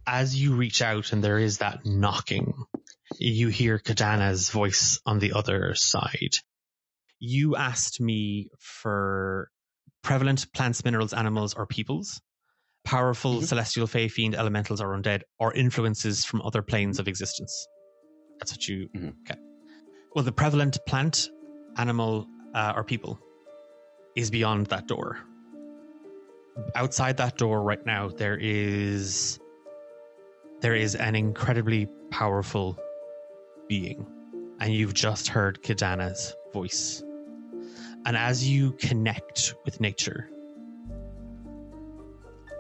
S5: As you reach out and there is that knocking, you hear Kidanah's voice on the other side. You asked me for prevalent plants, minerals, animals, or peoples, powerful celestial, fey, fiend, elementals, or undead, or influences from other planes of existence. That's what you... Okay. Well, the prevalent plant, animal, or people is beyond that door. Outside that door right now, there is an incredibly powerful being, and you've just heard Kidanah's voice. And as you connect with nature,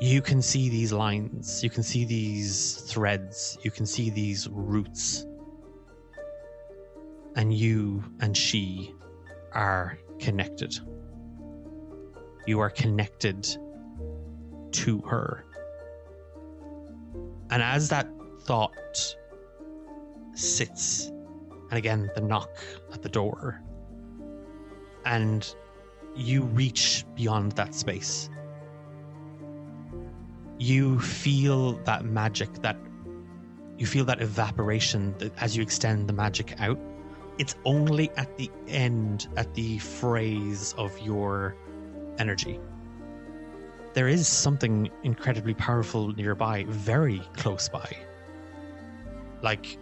S5: you can see these lines, you can see these threads, you can see these roots, and you and she are connected. You are connected to her. And as that thought sits, and again, the knock at the door, and you reach beyond that space, you feel that magic, you feel that evaporation as you extend the magic out. It's only at the end, at the phrase of your energy. There is something incredibly powerful nearby, very close by. Like,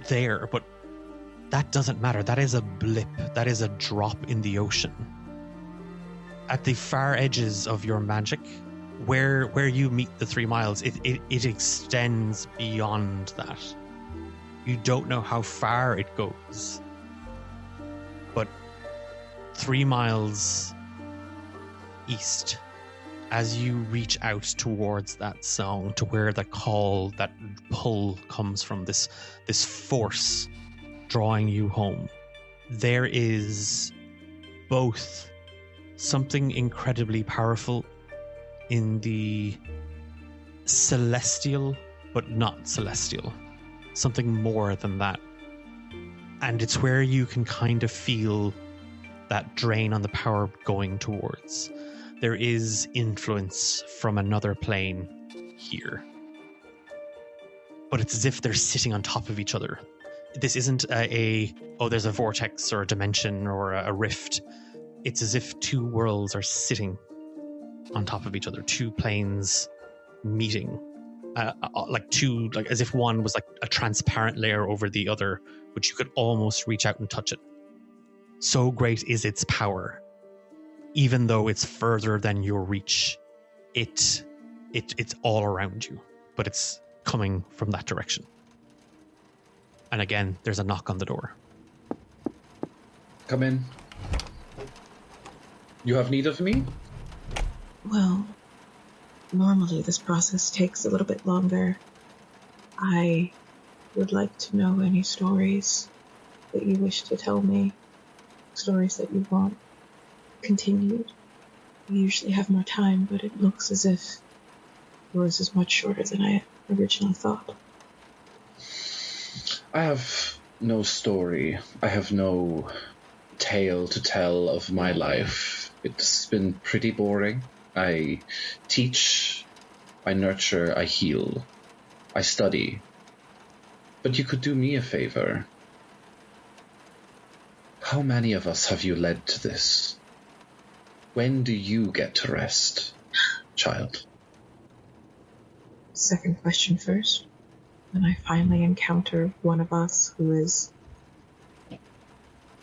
S5: there, but that doesn't matter. That is a blip. That is a drop in the ocean. At the far edges of your magic, where you meet the 3 miles, it extends beyond that. You don't know how far it goes. But 3 miles east, as you reach out towards that song, to where the call, that pull comes from, this force drawing you home, there is both something incredibly powerful in the celestial but not celestial, something more than that. And it's where you can kind of feel that drain on the power going towards. There is influence from another plane here, but it's as if they're sitting on top of each other. This isn't there's a vortex or a dimension or a rift. It's as if 2 worlds are sitting on top of each other, 2 planes meeting. like two, like as if one was like a transparent layer over the other, which you could almost reach out and touch it. So great is its power, even though it's further than your reach. It's all around you, but it's coming from that direction. And again, there's a knock on the door.
S6: Come in. You have need of me?
S3: Well, normally this process takes a little bit longer. I would like to know any stories that you wish to tell me, stories that you want continued. We usually have more time, but it looks as if yours is much shorter than I originally thought.
S6: I have no story. I have no tale to tell of my life. It's been pretty boring. I teach, I nurture, I heal, I study. But you could do me a favor. How many of us have you led to this? When do you get to rest, child?
S3: Second question first. When I finally encounter one of us who is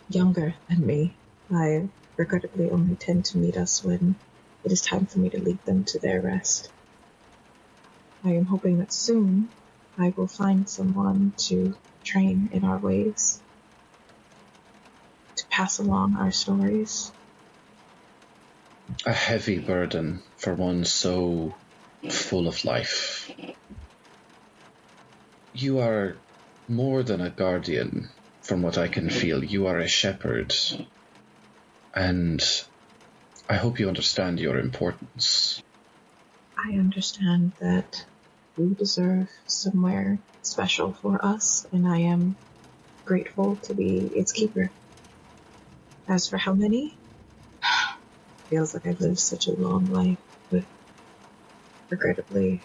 S3: younger than me, I regrettably only tend to meet us when it is time for me to lead them to their rest. I am hoping that soon I will find someone to train in our ways, to pass along our stories.
S6: A heavy burden for one so full of life. You are more than a guardian, from what I can feel. You are a shepherd. And I hope you understand your importance.
S3: I understand that we deserve somewhere special for us, and I am grateful to be its keeper. As for how many, feels like I've lived such a long life, but regrettably,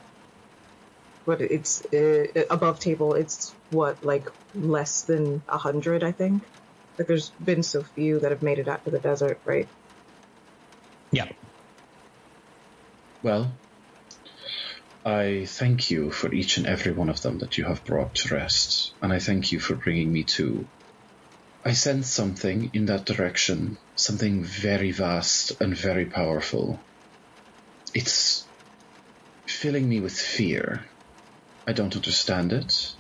S3: but it's above table. It's what, like less than 100, I think. Like there's been so few that have made it out to the desert, right?
S5: Yeah.
S6: Well, I thank you for each and every one of them that you have brought to rest, and I thank you for bringing me to. I sense something in that direction, something very vast and very powerful. It's filling me with fear. I don't understand it.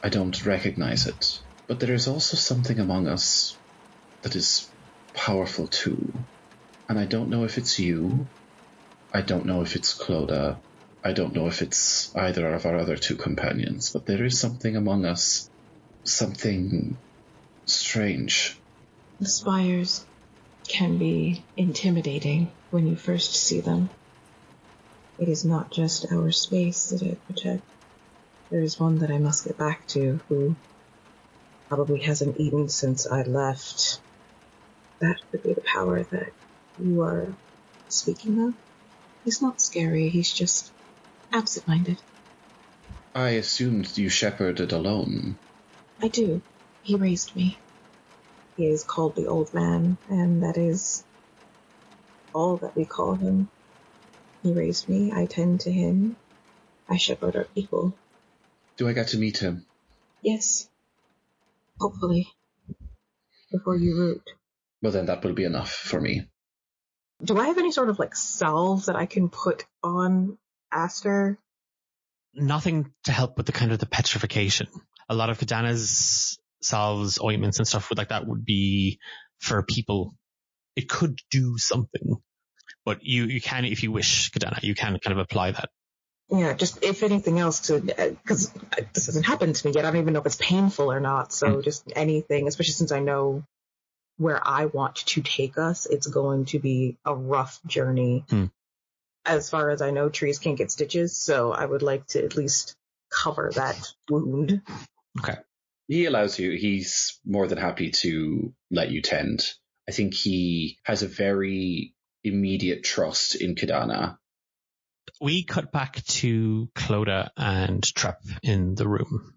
S6: I don't recognize it. But there is also something among us that is powerful too. And I don't know if it's you. I don't know if it's Clodagh. I don't know if it's either of our other two companions. But there is something among us. Something strange.
S3: The spires can be intimidating when you first see them. It is not just our space that I protect. There is one that I must get back to who probably hasn't eaten since I left. That could be the power that you are speaking of. He's not scary, he's just absent-minded.
S6: I assumed you shepherded alone.
S3: I do. He raised me. He is called the Old Man, and that is all that we call him. He raised me, I tend to him, I shepherd our people.
S6: Do I get to meet him?
S3: Yes. Hopefully. Before you root.
S6: Well, then that will be enough for me.
S3: Do I have any sort of, salve that I can put on Aster?
S5: Nothing to help with the kind of the petrification. A lot of Kidanah's salves, ointments and stuff like that would be for people. It could do something, but you can, if you wish, Kidanah, you can kind of apply that.
S3: Yeah, just if anything else because this hasn't happened to me yet. I don't even know if it's painful or not. So just anything, especially since I know where I want to take us, it's going to be a rough journey. As far as I know, trees can't get stitches, so I would like to at least cover that wound.
S5: Okay.
S6: He allows you. He's more than happy to let you tend. I think he has a very immediate trust in Kidanah.
S5: We cut back to Clodagh and Trepp in the room.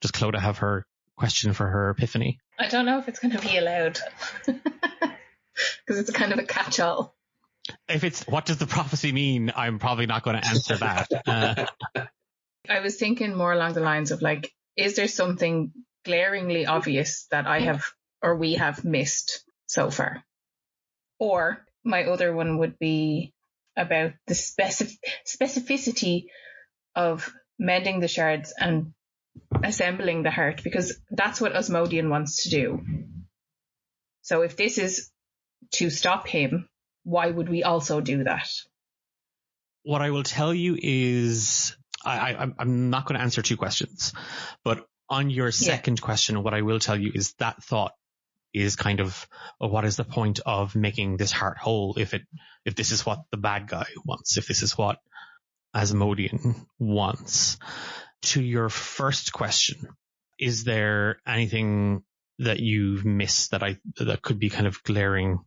S5: Does Clodagh have her question for her epiphany?
S7: I don't know if it's going to be allowed because it's kind of a catch-all.
S5: If it's what does the prophecy mean, I'm probably not going to answer that.
S7: I was thinking more along the lines of like, is there something glaringly obvious that I have or we have missed so far? Or my other one would be about the specificity of mending the shards and assembling the heart, because that's what Osmodian wants to do. So if this is to stop him, why would we also do that?
S5: What I will tell you is, I'm not going to answer two questions, but on your second question, what I will tell you is that thought is kind of what is the point of making this heart whole if this is what the bad guy wants, if this is what Asmodian wants. To your first question, is there anything that you've missed that could be kind of glaring?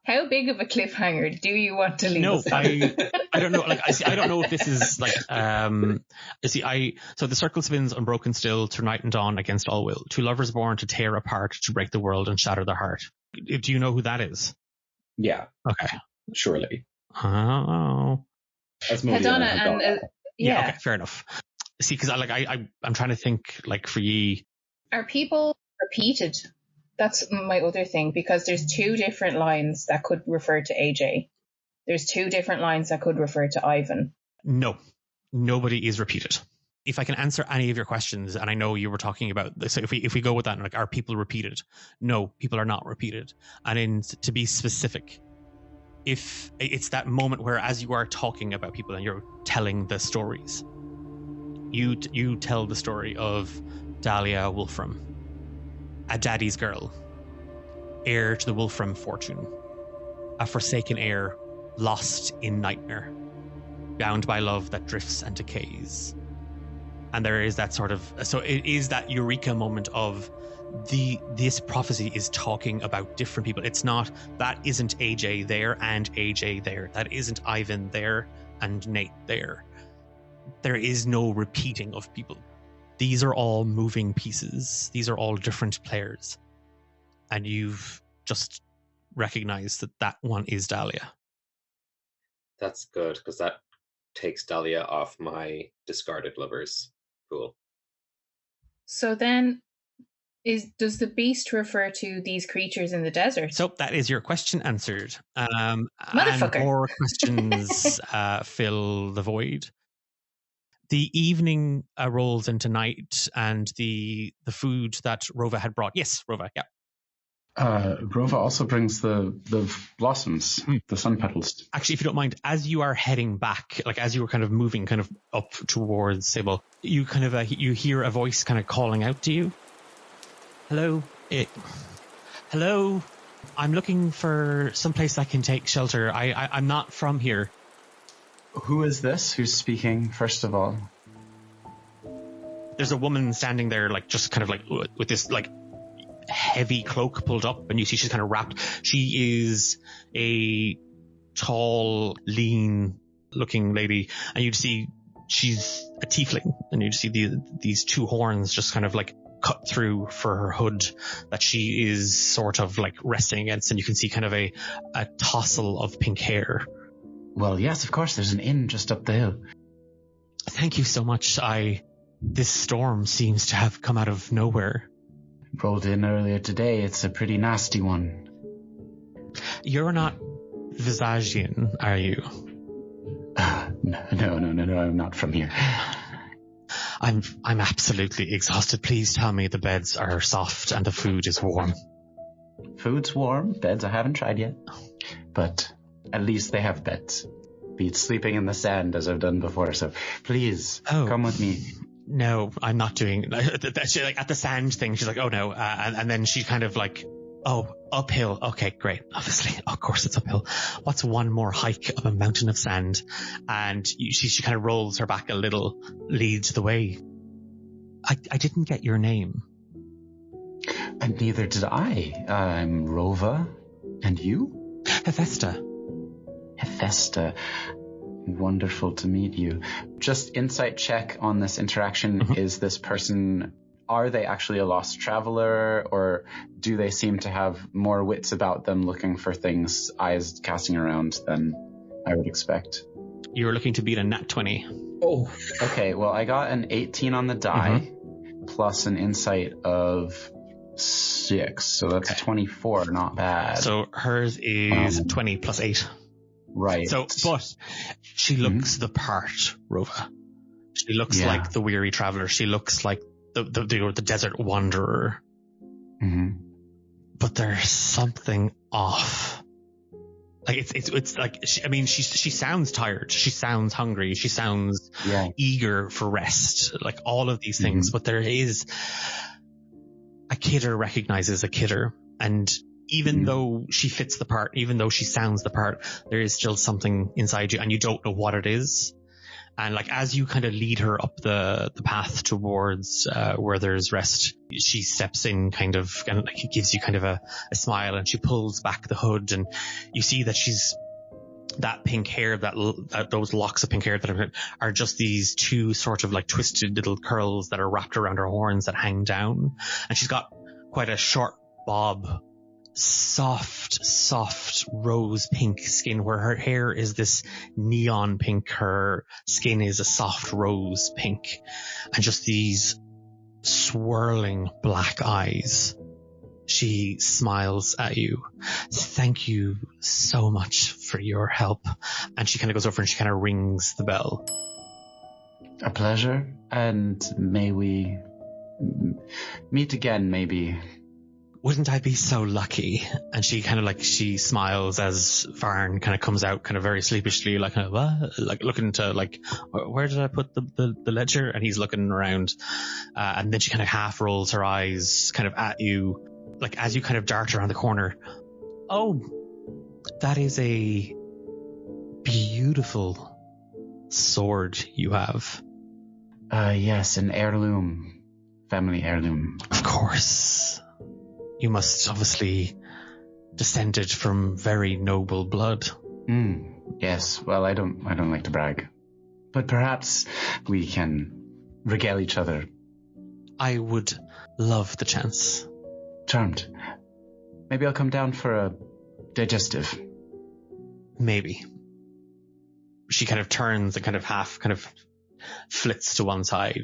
S7: How big of a cliffhanger do you want to leave?
S5: No, I don't know. Like, I don't know if this is like, so the circle spins unbroken still, to night and dawn against all will. Two lovers born to tear apart, to break the world and shatter the heart. Do you know who that is?
S6: Yeah.
S5: Okay.
S6: Surely.
S5: Oh.
S7: Kidanah and
S5: yeah. Okay, fair enough. See, because I'm trying to think, like, for ye.
S7: Are people repeated? That's my other thing, because there's two different lines that could refer to AJ. There's two different lines that could refer to Ivan.
S5: No, nobody is repeated. If I can answer any of your questions, and I know you were talking about this, so if we go with that, like, are people repeated? No, people are not repeated. And to be specific, if it's that moment where, as you are talking about people and you're telling the stories, you tell the story of Dahlia Wolfram, a daddy's girl, heir to the Wolfram fortune, a forsaken heir, lost in nightmare, bound by love that drifts and decays. And there is that sort of, so it is that eureka moment of this prophecy is talking about different people. It's not, that isn't AJ there and AJ there. That isn't Ivan there and Nate there. There is no repeating of people. These are all moving pieces. These are all different players. And you've just recognized that one is Dahlia.
S10: That's good, because that takes Dahlia off my discarded lovers pool.
S7: So then, does the beast refer to these creatures in the desert?
S5: So that is your question answered.
S7: Motherfucker.
S5: And more questions fill the void. The evening rolls into night, and the food that Rova had brought. Yes, Rova, yeah.
S4: Rova also brings the blossoms, the sun petals.
S5: Actually, if you don't mind, as you are heading back, like as you were kind of moving kind of up towards Sable, you kind of you hear a voice kind of calling out to you. Hello? Hello? I'm looking for someplace I can take shelter. I'm not from here.
S4: Who is this? Who's speaking, first of all?
S5: There's a woman standing there, like, just kind of like with this like heavy cloak pulled up, and you see she's kind of wrapped. She is a tall, lean looking lady, and you'd see she's a tiefling, and you'd see these two horns just kind of like cut through for her hood that she is sort of like resting against, and you can see kind of a tousle of pink hair.
S4: Well, yes, of course, there's an inn just up the hill.
S5: Thank you so much. This storm seems to have come out of nowhere.
S4: Rolled in earlier today. It's a pretty nasty one.
S5: You're not Visagian, are you?
S4: No, I'm not from here.
S5: I'm absolutely exhausted. Please tell me the beds are soft and the food is warm.
S4: Food's warm. Beds I haven't tried yet. But at least they have beds. Beat sleeping in the sand as I've done before, so please, come with me.
S5: No, I'm not doing she, like, at the sand thing. She's like, oh no. And then she kind of like, oh, uphill. Okay, great. Obviously, of course it's uphill. What's one more hike up a mountain of sand? And she kind of rolls her back a little, leads the way. I didn't get your name.
S4: And neither did I. I'm Rova. And you?
S5: Hephaestus.
S4: Hephaestus. Wonderful to meet you. Just insight check on this interaction. Mm-hmm. Is this person are they actually a lost traveler, or do they seem to have more wits about them, looking for things, eyes casting around, than I would expect?
S5: You were looking to beat a nat 20.
S6: Oh,
S4: Okay, well, I got an 18 on the die, plus an insight of 6, so that's 24, not bad.
S5: So hers is 20 plus 8.
S4: Right.
S5: So, but she looks the part, Rova. She looks like the weary traveler. She looks like the desert wanderer. But there's something off. Like it's like she sounds tired. She sounds hungry. She sounds eager for rest. Like all of these things. But there is a kidder recognizes a kidder, and even though she fits the part, even though she sounds the part, there is still something inside you, and you don't know what it is. And like as you kind of lead her up the path towards where there's rest, she steps in kind of, and like it gives you kind of a smile, and she pulls back the hood, and you see that she's that pink hair, those locks of pink hair that are just these two sort of like twisted little curls that are wrapped around her horns that hang down. And she's got quite a short bob, soft rose pink skin, where her hair is this neon pink, her skin is a soft rose pink, and just these swirling black eyes. She smiles at you. Thank you so much for your help. And she kind of goes over and she kind of rings the bell.
S4: A pleasure, and may we meet again, maybe.
S5: Wouldn't I be so lucky? And she kind of like, she smiles as Varn kind of comes out kind of very sleepishly, like, what? Like looking to like, where did I put the ledger? And he's looking around. And then she kind of half rolls her eyes kind of at you, like as you kind of dart around the corner. Oh, that is a beautiful sword you have.
S4: Yes, an heirloom. Family heirloom.
S5: Of course. You must obviously descended from very noble blood.
S4: Yes, well, I don't like to brag. But perhaps we can regale each other.
S5: I would love the chance.
S4: Charmed. Maybe I'll come down for a digestive.
S5: Maybe. She kind of turns and kind of half kind of flits to one side,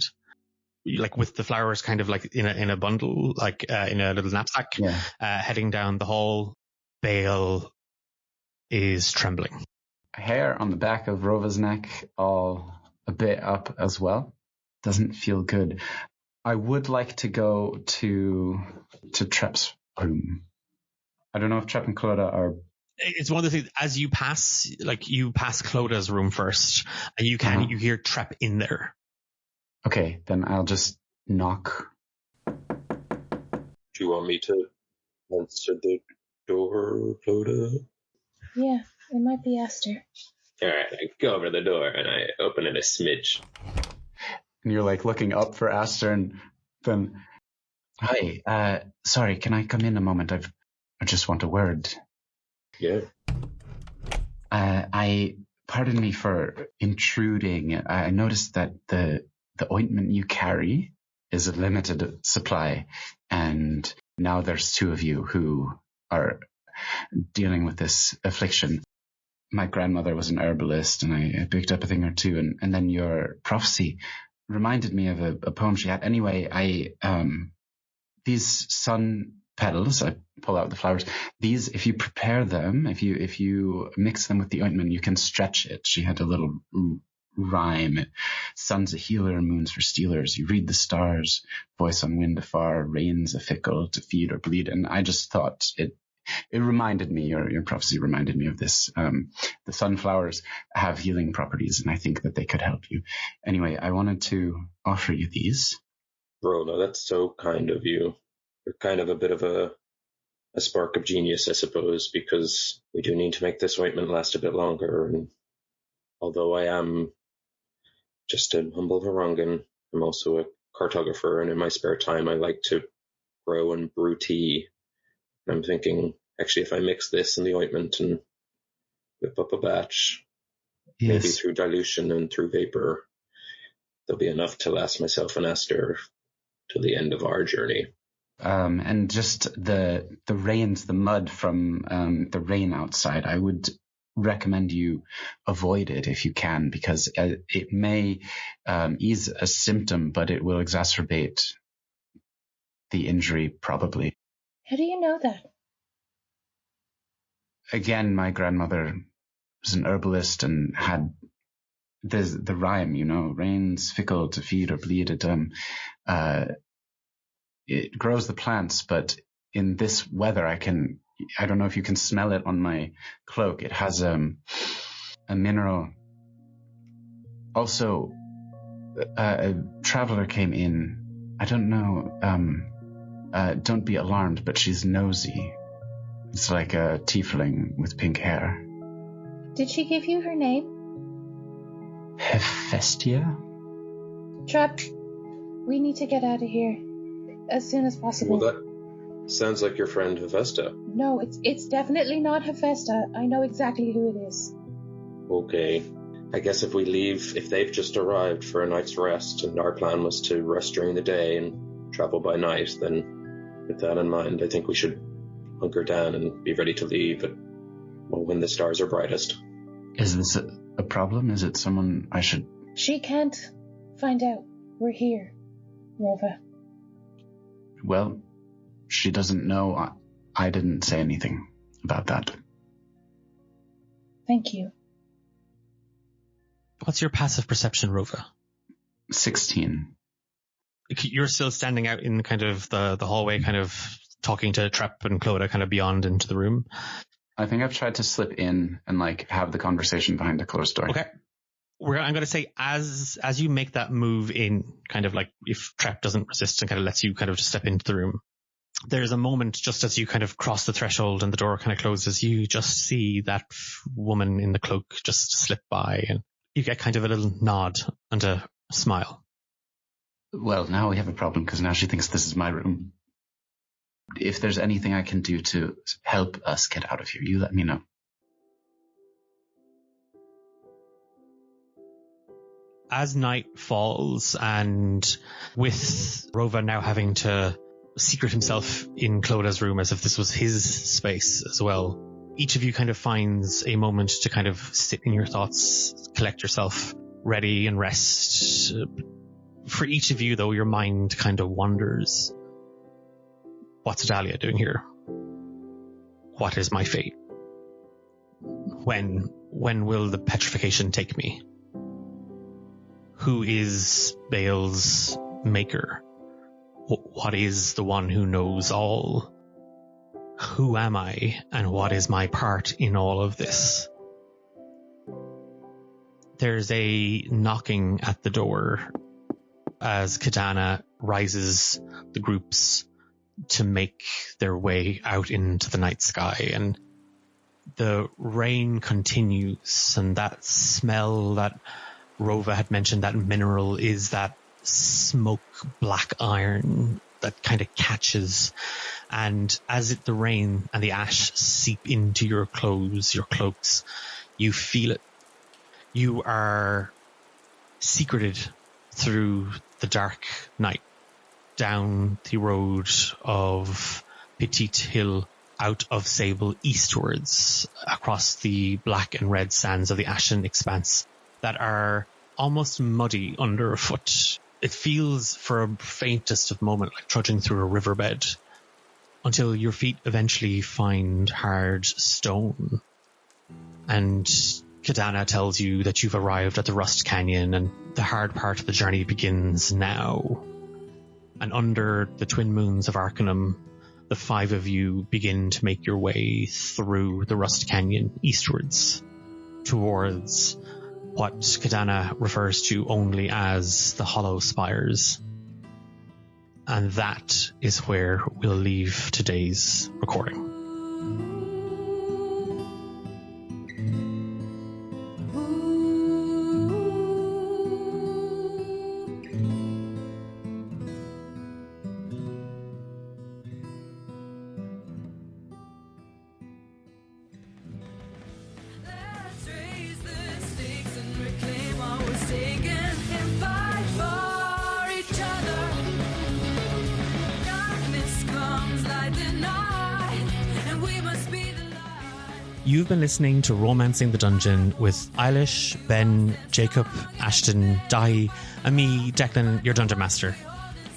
S5: like with the flowers kind of like in a bundle, like in a little knapsack, heading down the hall. Bale is trembling.
S4: Hair on the back of Rova's neck, all a bit up as well. Doesn't feel good. I would like to go to Trepp's room. I don't know if Trepp and Clodagh are...
S5: It's one of the things, as you pass, like you pass Clodagh's room first, and you hear Trepp in there.
S4: Okay, then I'll just knock.
S2: Do you want me to answer the door, Clodagh?
S9: Yeah, it might be Aster.
S10: Alright, I go over the door and I open it a smidge.
S4: And you're like looking up for Aster, and then... Hi, sorry, can I come in a moment? I just want a word.
S2: Yeah.
S4: Pardon me for intruding. I noticed that the ointment you carry is a limited supply, and now there's two of you who are dealing with this affliction. My grandmother was an herbalist, and I picked up a thing or two, and then your prophecy reminded me of a poem she had. Anyway, these sun petals, I pull out the flowers. These, if you prepare them, if you mix them with the ointment, you can stretch it. She had a little rhyme. Sun's a healer, moon's for stealers. You read the stars, voice on wind afar, rains a fickle to feed or bleed. And I just thought it reminded me, your prophecy reminded me of this. The sunflowers have healing properties, and I think that they could help you. Anyway, I wanted to offer you these.
S2: Rona, that's so kind of you. You're kind of a bit of a spark of genius, I suppose, because we do need to make this ointment last a bit longer. And although I am just a humble Varangan, I'm also a cartographer, and in my spare time I like to grow and brew tea. And I'm thinking, actually, if I mix this and the ointment and whip up a batch, maybe through dilution and through vapor, there'll be enough to last myself and Aster till the end of our journey.
S4: And just the rains, the mud from the rain outside, I would recommend you avoid it if you can, because it may ease a symptom, but it will exacerbate the injury probably.
S9: How do you know that?
S4: Again, my grandmother was an herbalist and had the rhyme, rain's fickle to feed or bleed. It grows the plants, but in this weather, I don't know if you can smell it on my cloak. It has a mineral. Also, a traveler came in. I don't know. Don't be alarmed, but she's nosy. It's like a tiefling with pink hair.
S9: Did she give you her name?
S4: Hephaestia?
S9: Trepp, we need to get out of here as soon as possible.
S2: Well, that sounds like your friend Hephaestia.
S9: No, it's definitely not Hephaestia. I know exactly who it is.
S2: Okay. I guess if we leave, if they've just arrived for a night's rest and our plan was to rest during the day and travel by night, then with that in mind, I think we should hunker down and be ready to leave when the stars are brightest.
S4: Is this a problem? Is it someone I should...
S9: She can't find out. We're here, Rova.
S4: Well, she doesn't know. I didn't say anything about that.
S9: Thank you.
S5: What's your passive perception, Rova?
S4: 16.
S5: You're still standing out in kind of the hallway, kind of talking to Trepp and Clodagh kind of beyond into the room.
S4: I think I've tried to slip in and have the conversation behind a closed door.
S5: Okay. I'm going to say as you make that move in, kind of like if Trepp doesn't resist and kind of lets you kind of just step into the room, there's a moment just as you kind of cross the threshold and the door kind of closes, you just see that woman in the cloak just slip by and you get kind of a little nod and a smile.
S4: Well, now we have a problem because now she thinks this is my room. If there's anything I can do to help us get out of here, you let me know.
S5: As night falls, and with Rova now having to secret himself in Clodagh's room as if this was his space as well, each of you kind of finds a moment to kind of sit in your thoughts, collect yourself, ready and rest. For each of you, though, your mind kind of wanders. What's Adalia doing here? What is my fate? When will the petrification take me? Who is Bale's maker? What is the one who knows all? Who am I, and what is my part in all of this? There's a knocking at the door as Kidanah rises the groups to make their way out into the night sky, and the rain continues, and that smell that Rova had mentioned, that mineral, is that smoke black iron that kind of catches, and as the rain and the ash seep into your clothes, your cloaks, you feel it. You are secreted through the dark night, down the road of Petite Hill, out of Sable, eastwards, across the black and red sands of the ashen expanse that are almost muddy underfoot. It feels for a faintest of moment like trudging through a riverbed, until your feet eventually find hard stone. And Kidanah tells you that you've arrived at the Rust Canyon, and the hard part of the journey begins now. And under the twin moons of Arcanum, the five of you begin to make your way through the Rust Canyon eastwards, towards what Kidanah refers to only as the Hollow Spires. And that is where we'll leave today's recording.
S8: Taken and fight for each other.
S5: You've been listening to Romancing the Dungeon with Eilish, Ben, Jacob, Ashton, Dahi, and me, Declan, your Dungeon Master.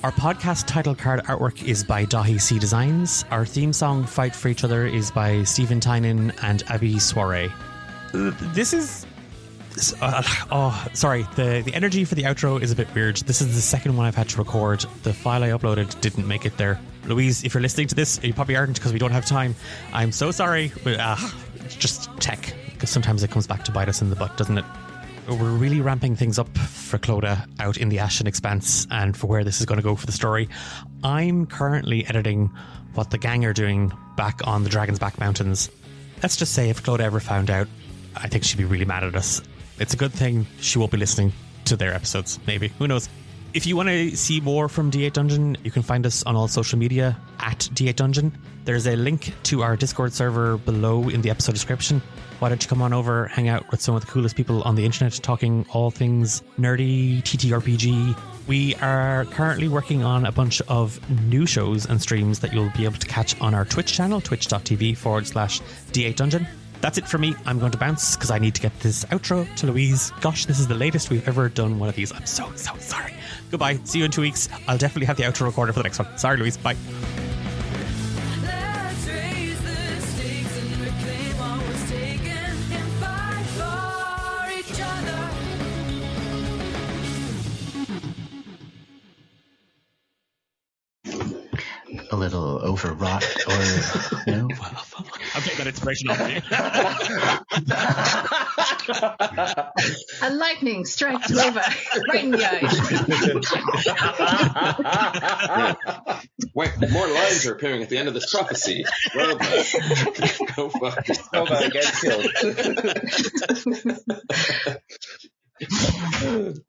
S5: Our podcast title card artwork is by Dahi C Designs. Our theme song, Fight for Each Other, is by Stephen Tynan and Abby Soiree. This is... sorry. The energy for the outro is a bit weird. This is the second one I've had to record. The file I uploaded didn't make it there. Louise, if you're listening to this, you probably aren't because we don't have time. I'm so sorry. But, it's just tech. Because sometimes it comes back to bite us in the butt, doesn't it? We're really ramping things up for Clodagh out in the Ashen Expanse and for where this is going to go for the story. I'm currently editing what the gang are doing back on the Dragon's Back Mountains. Let's just say if Clodagh ever found out, I think she'd be really mad at us. It's a good thing she won't be listening to their episodes, maybe. Who knows? If you want to see more from D8 Dungeon, you can find us on all social media at D8 Dungeon. There's a link to our Discord server below in the episode description. Why don't you come on over, hang out with some of the coolest people on the internet, talking all things nerdy, TTRPG. We are currently working on a bunch of new shows and streams that you'll be able to catch on our Twitch channel, twitch.tv/D8 Dungeon. That's it for me. I'm going to bounce because I need to get this outro to Louise. Gosh, this is the latest we've ever done one of these. I'm so sorry. Goodbye. See you in 2 weeks. I'll definitely have the outro recorded for the next one. Sorry, Louise. Bye.
S4: A little overwrought, or no?
S5: I'll take that inspiration off you.
S7: A lightning strikes Rova right in the eye.
S10: Wait, more lines are appearing at the end of this prophecy. Rova, go fuck yourself.
S2: Rova, get killed.